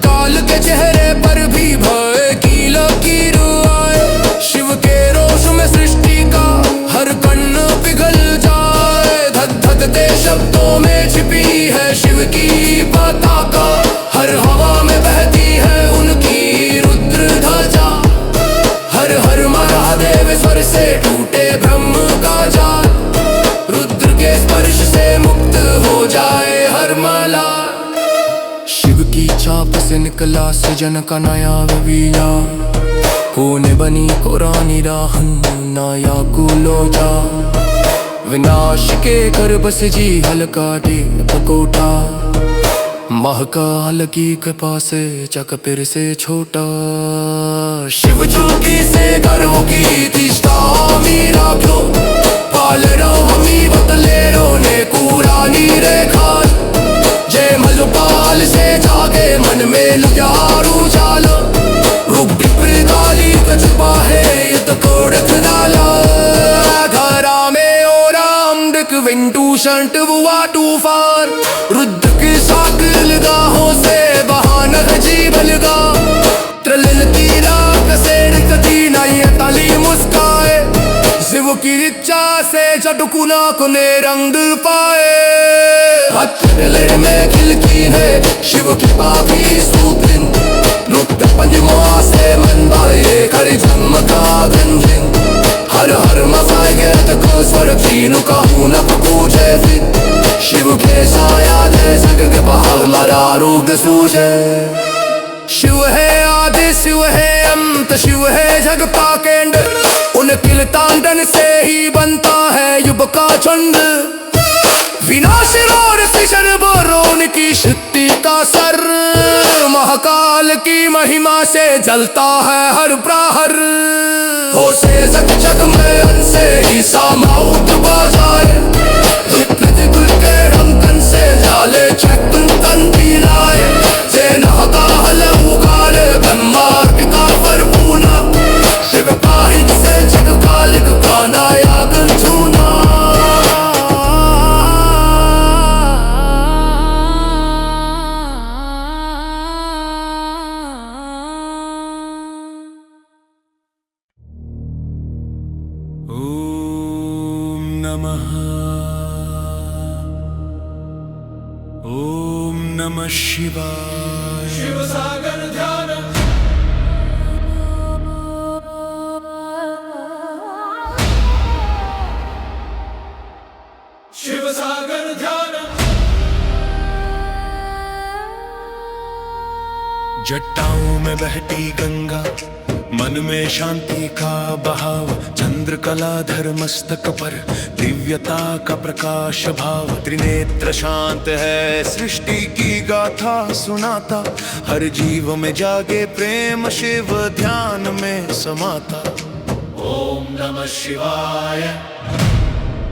काल के चेहरे पर भी भय की लकीर आए, शिव के रोष में सृष्टि का हर कण पिघल जाए। धधकते शब्दों में छिपी है शिव की पताका, हर हवा में बहती है उनकी रुद्र ध्वजा। हर हर महादेव स्वर से टूटे ब्रह्म का जाल, रुद्र के स्पर्श से मुक्त हो जाए हर माला। शिव की छाप से निकला सृजन का नया विया, होने बनी पुरानी राहन नया कुलोजा। विनाश के कर बस जी हल्का दीप कोठा, महाकाल की कृपा से चक फिर से छोटा। शिव जोगी से घरों की दिशा मीरा क्यों पाल रो हमी बतले रोने कुरानी रेखा। जय मलपाल से जागे मन में लुजारू चालो, रूप विपरीताली कछुपा है युद्ध कोड़क नाला। घरा में ओराम डिक विंटू शंट बुआ तूफान, रुद्र की साकिल गाहों से बहान जीवलगा। त्रलिल तीरा कसेड़ कदीना ये ताली मुस्काए, शिव की इच्छा से चटकुना कुने रंग पाए। हथेली में खिलती है शिव की पापी सूपिन, रुक्त पंजमा से मन बाए करे चमका गंजिन। हर हर मसाए गिरत को स्वर तीनों का न पूछे फिर, शिव के साया दे सक के पहाड़ लड़ा रूप सूझे। शिव है आदि शिव है अंत शिव है जग का केंद्र, उनके तांडन से ही बनता है युग का चंड। विनाश और शिशर बोरों की शक्ति का सर, महाकाल की महिमा से जलता है हर प्रहर। हो से जग में अनसे ही सामाउत बाजाए, दिल के रंगन से जाले चक्कन तन पीलाए। सेना का हल उगाले ब्रह्मा का फरपूना, शिव का हित से जग कालिक गाना यागन छूना। ओम नमः शिवाय। शिव सागर ध्यान, शिव सागर ध्यान। जटाओं में बहती गंगा, मन में शांति का बहाव। चंद्र कलाधर मस्तक पर दिव्यता का प्रकाश भाव। त्रिनेत्र शांत है सृष्टि की गाथा सुनाता, हर जीव में जागे प्रेम शिव ध्यान में समाता। ओम नमः शिवाय।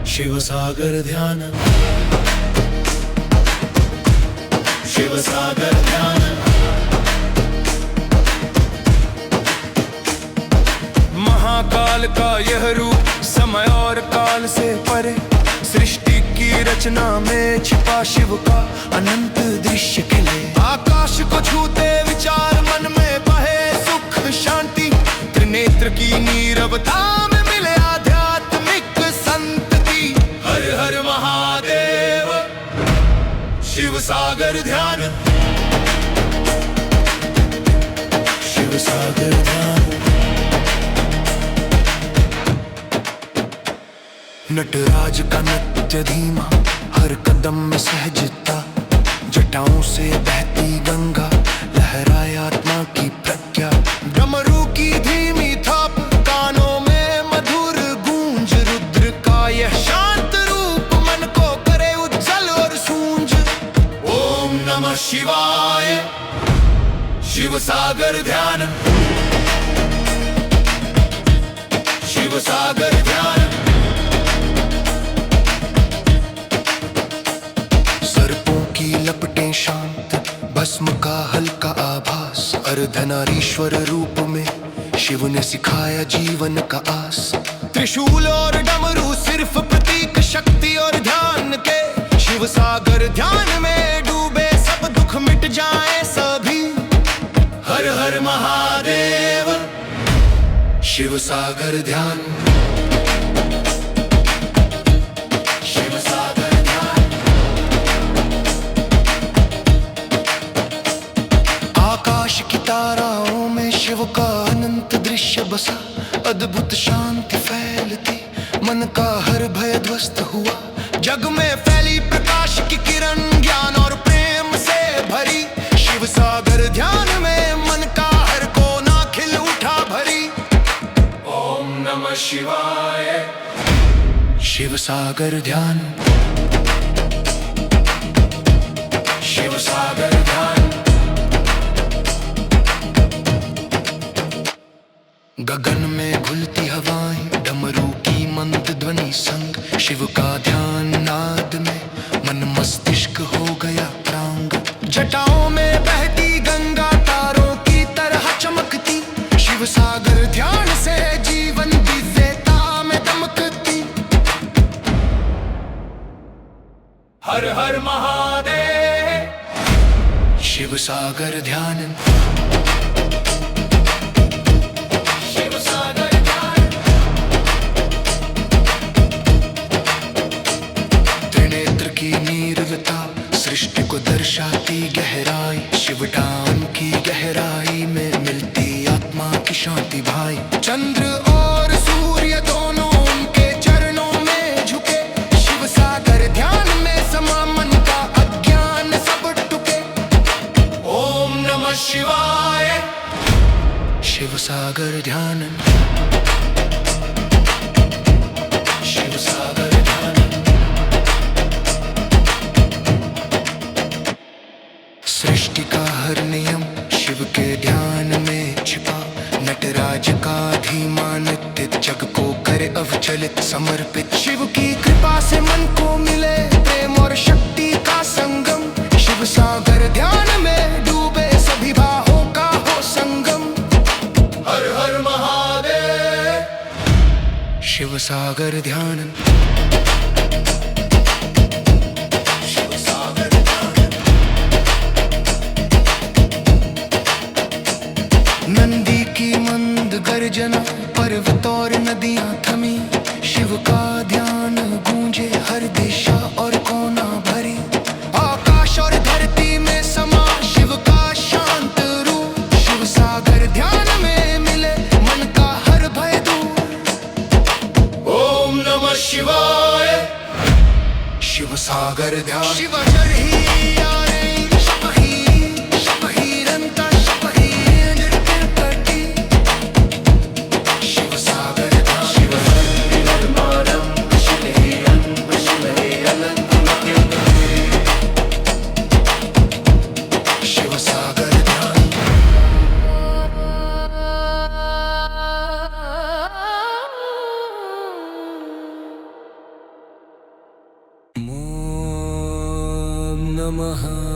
शिव सागर ध्यान, शिव सागर ध्यान। महाकाल का यह रूप समय और काल से परे, सृष्टि की रचना में छिपा शिव का अनंत दृश्य खिले। आकाश को छूते विचार मन में बहे सुख शांति, त्रिनेत्र की नीरवता में मिले आध्यात्मिक संतति। हर हर महादेव। शिव सागर ध्यान, शिव सागर ध्यान। नटराज का नृत्य धीमा, हर कदम में सहजता। जटाओं से बहती गंगा, लहराए आत्मा की प्रज्ञा। डमरू की धीमी थाप, कानों में मधुर गूंज। रुद्र का यह शांत रूप मन को करे उज्जवल और सूंझ। ओम नमः शिवाय। शिव सागर ध्यान, शिव सागर ध्यान। लपटें शांत, भस्म का हल्का आभास। अर्धनारीश्वर रूप में शिव ने सिखाया जीवन का आस। त्रिशूल और डमरू सिर्फ प्रतीक शक्ति और ध्यान के। शिव सागर ध्यान में डूबे सब दुख मिट जाए सभी। हर हर महादेव। शिव सागर ध्यान, शिव सागर ध्यान। आकाश की ताराओं में शिव का अनंत दृश्य बसा। अद्भुत शांति फैलती, मन का हर भय ध्वस्त हुआ। जग में फैली प्रकाश की किरण, ज्ञान और प्रेम से भरी। शिव सागर ध्यान में मन का हर कोना खिल उठा भरी। ओम नमः शिवाय। शिव सागर ध्यान, शिव सागर ध्यान। गगन में घुलती हवाएं, डमरू की मंद ध्वनि संग, शिव का ध्यान नाद में मन मस्तिष्क हो गया प्रांग। जटाओं में बहती गंगा तारों की तरह चमकती, शिव सागर ध्यान से जीवन दिव्यता में दमकती। हर हर महादेव। शिव सागर ध्यान, शिव सागर ध्यान। त्रिनेत्र की नीरवता सृष्टि को दर्शाती गहराई, शिवटान की गहराई में मिलती आत्मा की शांति भाई। चंद्र और सूर्य दोनों उनके चरणों में झुके, शिव सागर ध्यान में समा मन का अज्ञान सब टुके। ओम नमः शिवाय। शिव सागर ध्यान, शिव सागर ध्यान। सृष्टि का हर नियम शिव के ध्यान में छिपा, नटराज का धीमा नित्य जग को करे अवचलित समर्पित। शिव की कृपा से मन को मिले प्रेम और शक्ति का संगम, शिव सागर ध्यान में डूबे सभी भावों का हो संगम। हर हर महादेव। शिव सागर ध्यान, शिव सागर ध्यान। नंदी की मंद गर्जना, पर्वत और नदियां थमी, शिव का ध्यान गूंजे हर दिशा और कोना भरी। आकाश और धरती में समा शिव का शांत रूप, शिव सागर ध्यान में मिले मन का हर भय दूर। ओम नमः शिवाय। शिव सागर ध्यान, शिव महादेव।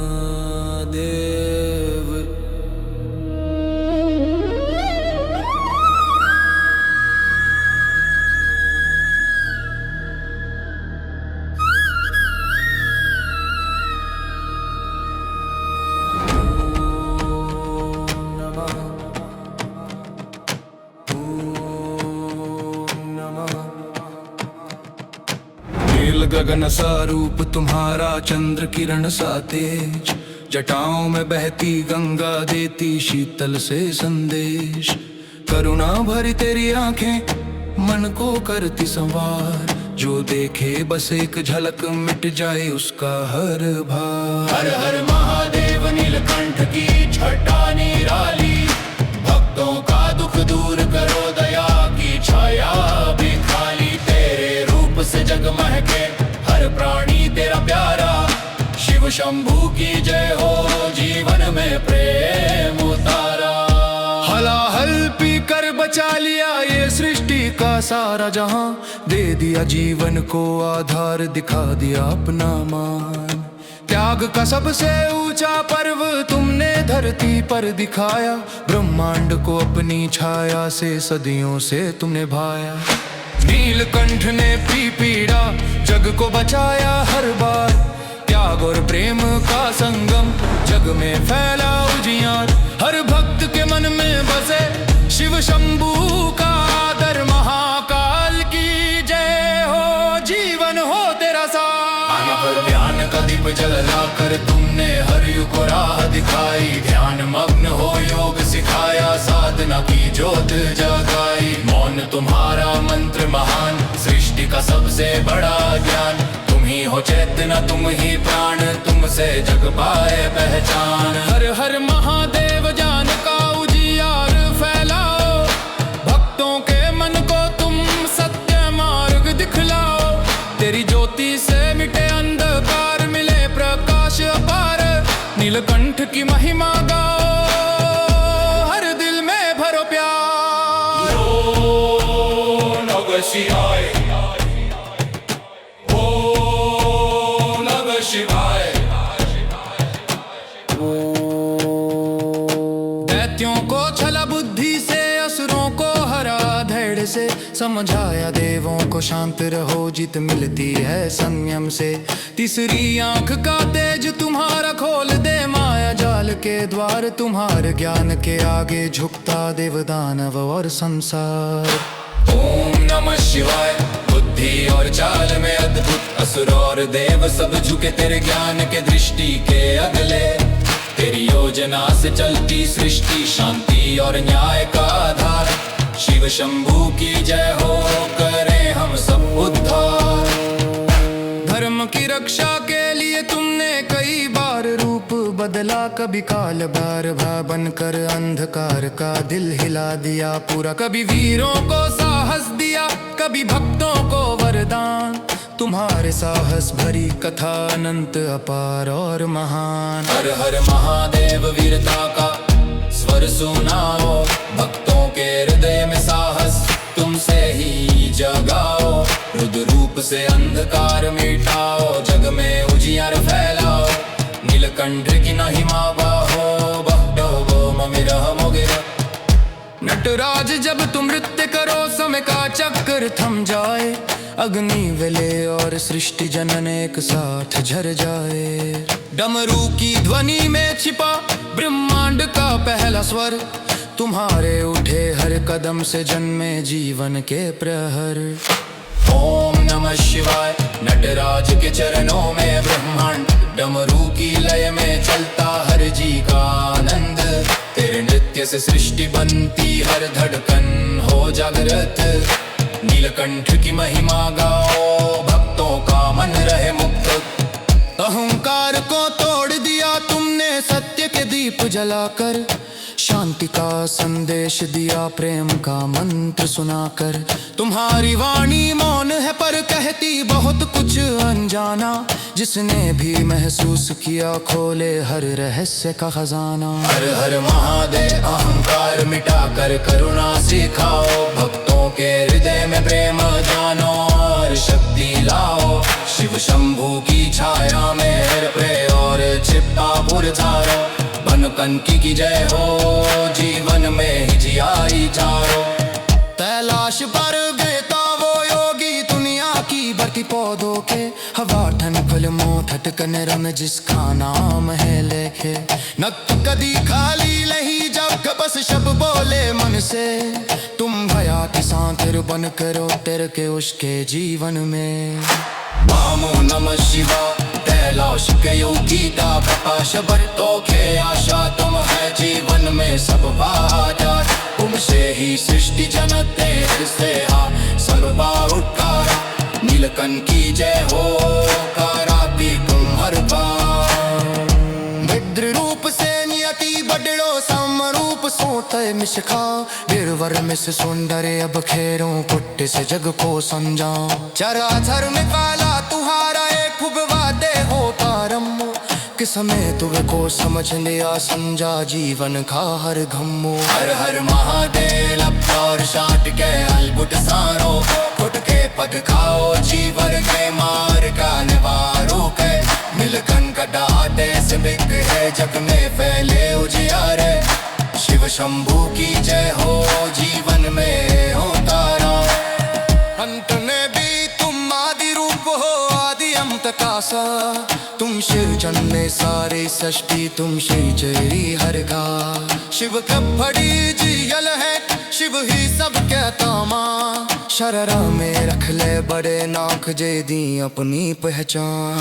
नील गगन सा रूप तुम्हारा, चंद्र किरण सा तेज, जटाओं में बहती गंगा देती शीतल से संदेश। करुणा भरी तेरी आंखें मन को करती संवार, जो देखे बस एक झलक मिट जाए उसका हर भार। हर हर महादेव नीलकंठ की छटा निराली, भक्तों का दुख दूर करो दया की छाया भी खाली। तेरे रूप से जग महके हर प्राणी तेरा प्यारा, शिव शंभू की जय हो जीवन में प्रेम उतारा। हलाहल पी कर बचा लिया ये सृष्टि का सारा जहां, दे दिया जीवन को आधार, दिखा दिया अपना मान। त्याग का सबसे ऊंचा पर्व तुमने धरती पर दिखाया, ब्रह्मांड को अपनी छाया से सदियों से तुमने भाया। नीलकंठ ने पी पीड़ा जग को बचाया हर बार, त्याग और प्रेम का संगम जग में फैला उजियार। हर भक्त के मन में बसे शिव शंभू का आदर, महाकाल की जय हो जीवन हो तेरा सार। ध्यान का दीप जला कर तुमने हर युग को राह दिखाई, ध्यान मग्न हो योग सिखाया, साधना की ज्योत जगाई। मौन तुम्हारा मंत्र महान, सृष्टि का सबसे बड़ा ज्ञान, तुम ही हो चेतना तुम ही प्राण, तुमसे जग पाए पहचान। हर हर महादेव जान का उजियार फैलाओ, भक्तों के मन को तुम सत्य मार्ग दिखलाओ। नीलकंठ की महिमा गाओ, हर दिल में भरो प्यार। ओम नमः शिवाय, ओम नमः शिवाय। दैत्यों को छला बुद्धि से, असुरों को हरा धैर्य से, समझाया देवों को शांत रहो, जीत मिलती है संयम से। तीसरी आंख का तेज तुम्हारा खोल दे माया जाल के द्वार, तुम्हारे ज्ञान के आगे झुकता देव दानव और संसार। ओम नमः शिवाय। बुद्धि और चाल में अद्भुत, असुर और देव सब झुके तेरे ज्ञान के दृष्टि के अगले। तेरी योजना से चलती सृष्टि, शांति और न्याय का आधार। शिव शंभू की जय हो, करें हम सब उद्धार। धर्म की रक्षा के लिए तुमने कई बार रूप बदला, कभी काल बार भा बनकर अंधकार का दिल हिला दिया पूरा। कभी वीरों को साहस दिया, कभी भक्तों को वरदान। तुम्हारे साहस भरी कथा अनंत अपार और महान। हर हर महादेव वीरता का स्वर सुनाओ, भक्तों के हृदय में साहस तुमसे ही जगाओ। रुद्र रूप से अंधकार मिटाओ, जग में उजियार फैलाओ। नीलकंठ की महिमा बाहो, बहडो वो ममिरह मोगिरा। नटराज जब तुम नृत्य करो, समय का चक्र थम जाए। अग्नि वेले और सृष्टि जनन एक साथ झर जाए। डमरू की ध्वनि में छिपा ब्रह्मांड का पहला स्वर, तुम्हारे उठे हर कदम से जन्मे जीवन के प्रहर। ओम नमः शिवाय। नटराज के चरणों में ब्रह्मांड, डमरू की लय में चलता हर जी का आनंद। तेरे नृत्य से सृष्टि बनती, हर धड़कन हो जागृत। नीलकंठ की महिमा गाओ, भक्तों का मन रहे मुक्त। अहंकार को तोड़ दिया तुमने सत्य के दीप जलाकर। शांति का संदेश दिया प्रेम का मंत्र सुनाकर। तुम्हारी वाणी मौन है पर कहती बहुत कुछ अनजाना। जिसने भी महसूस किया खोले हर रहस्य का खजाना। हर हर महादेव। अहंकार मिटाकर करुणा सिखाओ, भक्तों के हृदय में प्रेम जानो और शक्ति लाओ। शिव शंभू की छाया में हर पे और छिपा पुरधारो। बनकंकी की जय हो, जीवन में ही जियाई चारो। कैलाश पर बेता वो योगी, दुनिया की बरती पौधों के। हवा ठन फल मोठट कनर में जिसका नाम है लेखे। नक कदी खाली नहीं जब बस शब बोले मन से। तुम भया की सांतिर बन करो तेरे के उसके जीवन में। नमो नमः शिवाय। कैलाश के योगी का प्रकाश बरतो के आशा तुम है जीवन में सब बाजार। तुमसे ही सृष्टि जनते से सर्वा उठकारा। नीलकंठ की जय हो, कराती तुम हर बार। विद्र रूप से नियति बडड़ो सम रूप सोते मिशखा। गिरवर में से सुंदरे अब खेरों कुट्टे से जग को समझाओ। चराचर में काला तुम्हारा एक खूब वादे हो तारम। किस समय तुम्हें को समझ लिया समझा जीवन का हर घम्मो। हर हर महादेव। और शाट के अलबुट सारो, फुट के पद खाओ। जीवन के मार का निवारो के। नीलकंठ का डाटे से बिक है, जग में फैले उजियारे। शिव शंभू की जय हो, जीवन में हो तारा। अंत में भी तुम आदि रूप हो, आदि अंत का सा। तुम शिव जन्मे सारे सृष्टि, तुम शिव जयरी हर का। शिव कब बड़ी जियल है, शिव ही सब कहता माँ। शररा में रख ले बड़े नाक जे दी अपनी पहचान।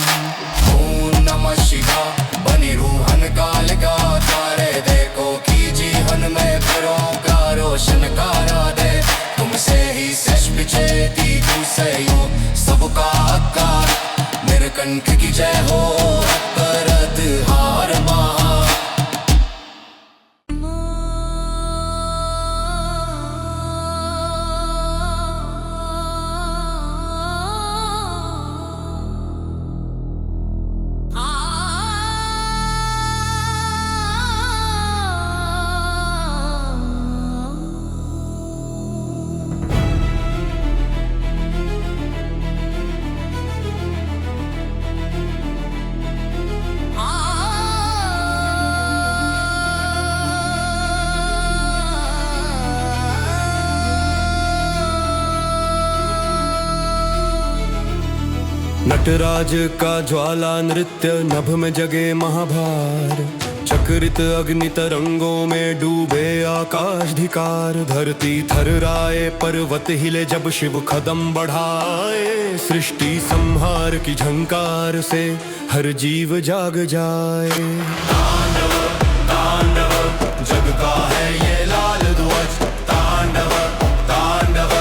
ओम नमः शिवाय। बनी रूहन काल का तारे, देखो की जीवन में करो का रोशन कारा दे। तुमसे ही सृष्टि चेती, तुमसे हो सबका आकार। नीलकंठ की जय हो, करत हार महा। नटराज का ज्वाला नृत्य नभ में जगे महाभार, चक्रित अग्नि तरंगों में डूबे आकाश धिकार। धरती थर्राए पर्वत हिले जब शिव कदम बढ़ाए, सृष्टि संहार की झंकार से हर जीव जाग जाए। तांडव तांडव जग का है ये लाल ध्वज, तांडव तांडव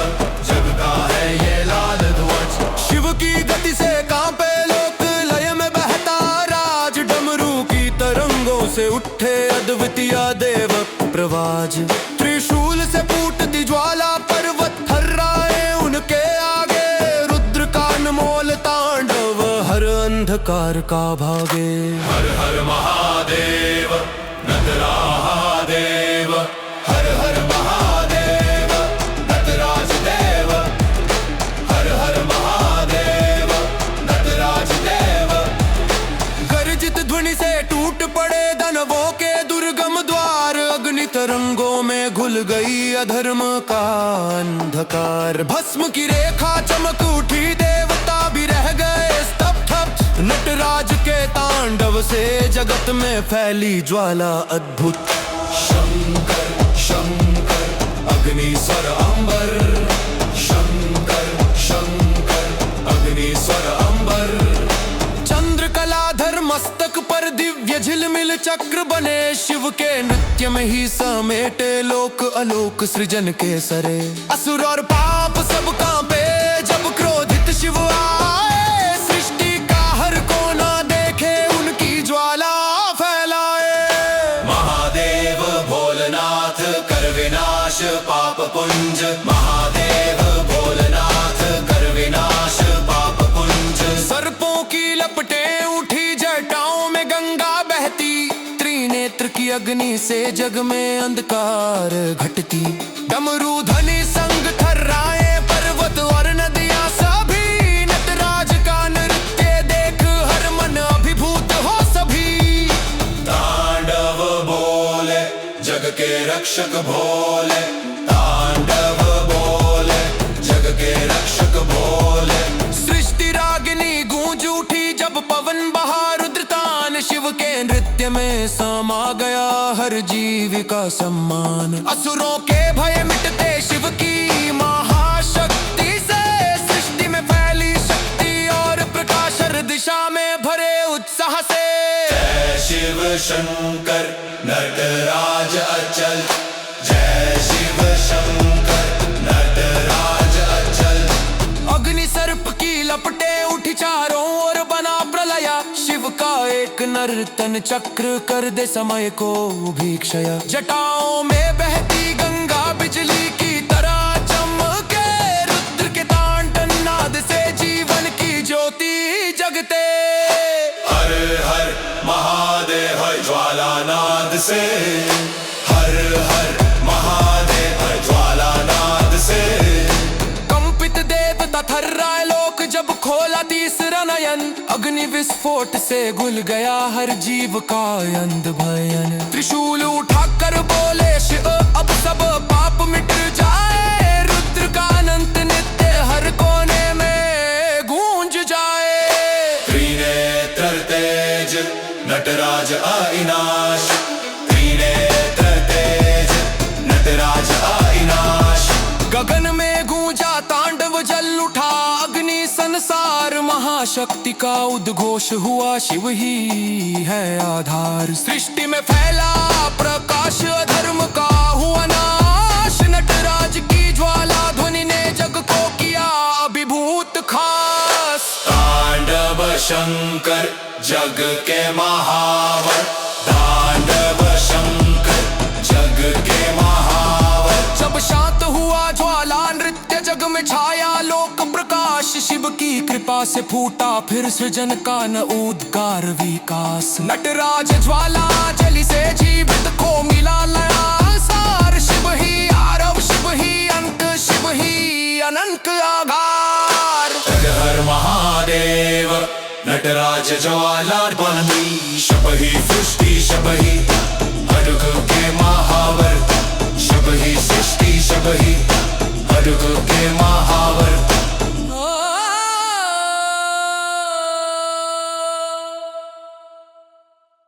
जग का है ये लाल ध्वज। शिव की गति से कांपे लोक, लय में बहता राज, डमरू की तरंगों से उठे अद्वितीय देव प्रवाज। त्रिशूल से फूटती ज्वाला पर्वत थर्राए उनके आगे, रुद्र का अनमोल तांडव हर अंधकार का भागे। हर हर महादेव नटराज, हर हर महादेव नटराज देव, हर हर महादेव नटराज देव। गर्जित ध्वनि से टूट पड़े दानवों के दुर्गम द्वार, अग्नि तरंगों में घुल गई अधर्म का अंधकार। भस्म की रेखा चमक उठी, देवता भी रह गए स्तब्ध। नटराज के तांडव से जगत में फैली ज्वाला अद्भुत। शंकर शंकर अग्नि स्वर अंबर, शंकर शंकर अग्नि स्वर अंबर। चंद्रकलाधर मस्तक पर दिव्य झिलमिल चक्र बने, शिव के नृत्य में ही समेटे लोक अलोक सृजन के सरे। असुर और पाप सब कांपे जब क्रोधित शिव आए, सृष्टि का हर कोना देखे उनकी ज्वाला फैलाए। महादेव भोलेनाथ कर विनाश पाप पुंज, महादेव भोलेनाथ कर विनाश पाप पुंज। सर्पों की लपटें उठी, जटाओं में गंगा बहती, त्रिनेत्र की अग्नि से जग में अंधकार घटती। डमरू ध्वनि संग थर्राए पर्वत और नदियां सभी, नटराज का नृत्य देख हर मन अभिभूत हो सभी। तांडव बोले जग के रक्षक भोले, तांडव बोले जग के रक्षक भोले। सृष्टि रागिनी गूंज उठी जब पवन बहा रुद्रतान, शिव के नृत्य में समा गया हर जीव का सम्मान। असुरों के भय मिटते शिव की महाशक्ति से, सृष्टि में फैली शक्ति और प्रकाश हर दिशा में भरे उत्साह से। जय शिव शंकर नटराज अचल, जय शिव शंकर नटराज अचल। अग्नि सर्प की लपटें उठी चारों ओर बना प्रलय, शिव का एक नर्तन चक्र कर दे समय को भी क्षय। जटाओं में बहती गंगा बिजली की तरह चमके, रुद्र के तांडव नाद से जीवन की ज्योति जगते। हर हर महादेव ज्वाला नाद से, हर हर महादेव ज्वाला नाद से। कंपित देवता थर्राए लोक जब खोला तीसरा नयन, अग्नि विस्फोट से घुल गया हर जीव का अंध भयन। त्रिशूल उठाकर बोले शिव अब सब पाप मिट जाए, रुद्र का अनंत नित्य हर कोने में गूंज जाए। त्रिनेत्र तेज नटराज अविनाश, त्रिनेत्र तेज नटराज अविनाश। गगन में गूंजा तांडव जल उठा, अग्नि संसार महाशक्ति का उद्घोष हुआ, शिव ही है आधार। सृष्टि में फैला प्रकाश, अधर्म का हुआ नाश, नटराज की ज्वाला ध्वनि ने जग को किया अभिभूत खास। तांडव शंकर जग के महावर, तांडव शंकर जग के महावर। जब शांत हुआ ज्वाला नृत्य जग में छाया लोक प्रकाश, शिव की कृपा से फूटा फिर सृजन का न उद्गार विकास। नटराज ज्वाला जली से जीवित को मिला नया सार, शिव ही आरव शिव ही अंत शिव ही अनंत आधार। हर हर महादेव नटराज ज्वाला बनी, शबही सृष्टि शबही हडुक के महावर, शबही सृष्टि शबही हडुक के महावर।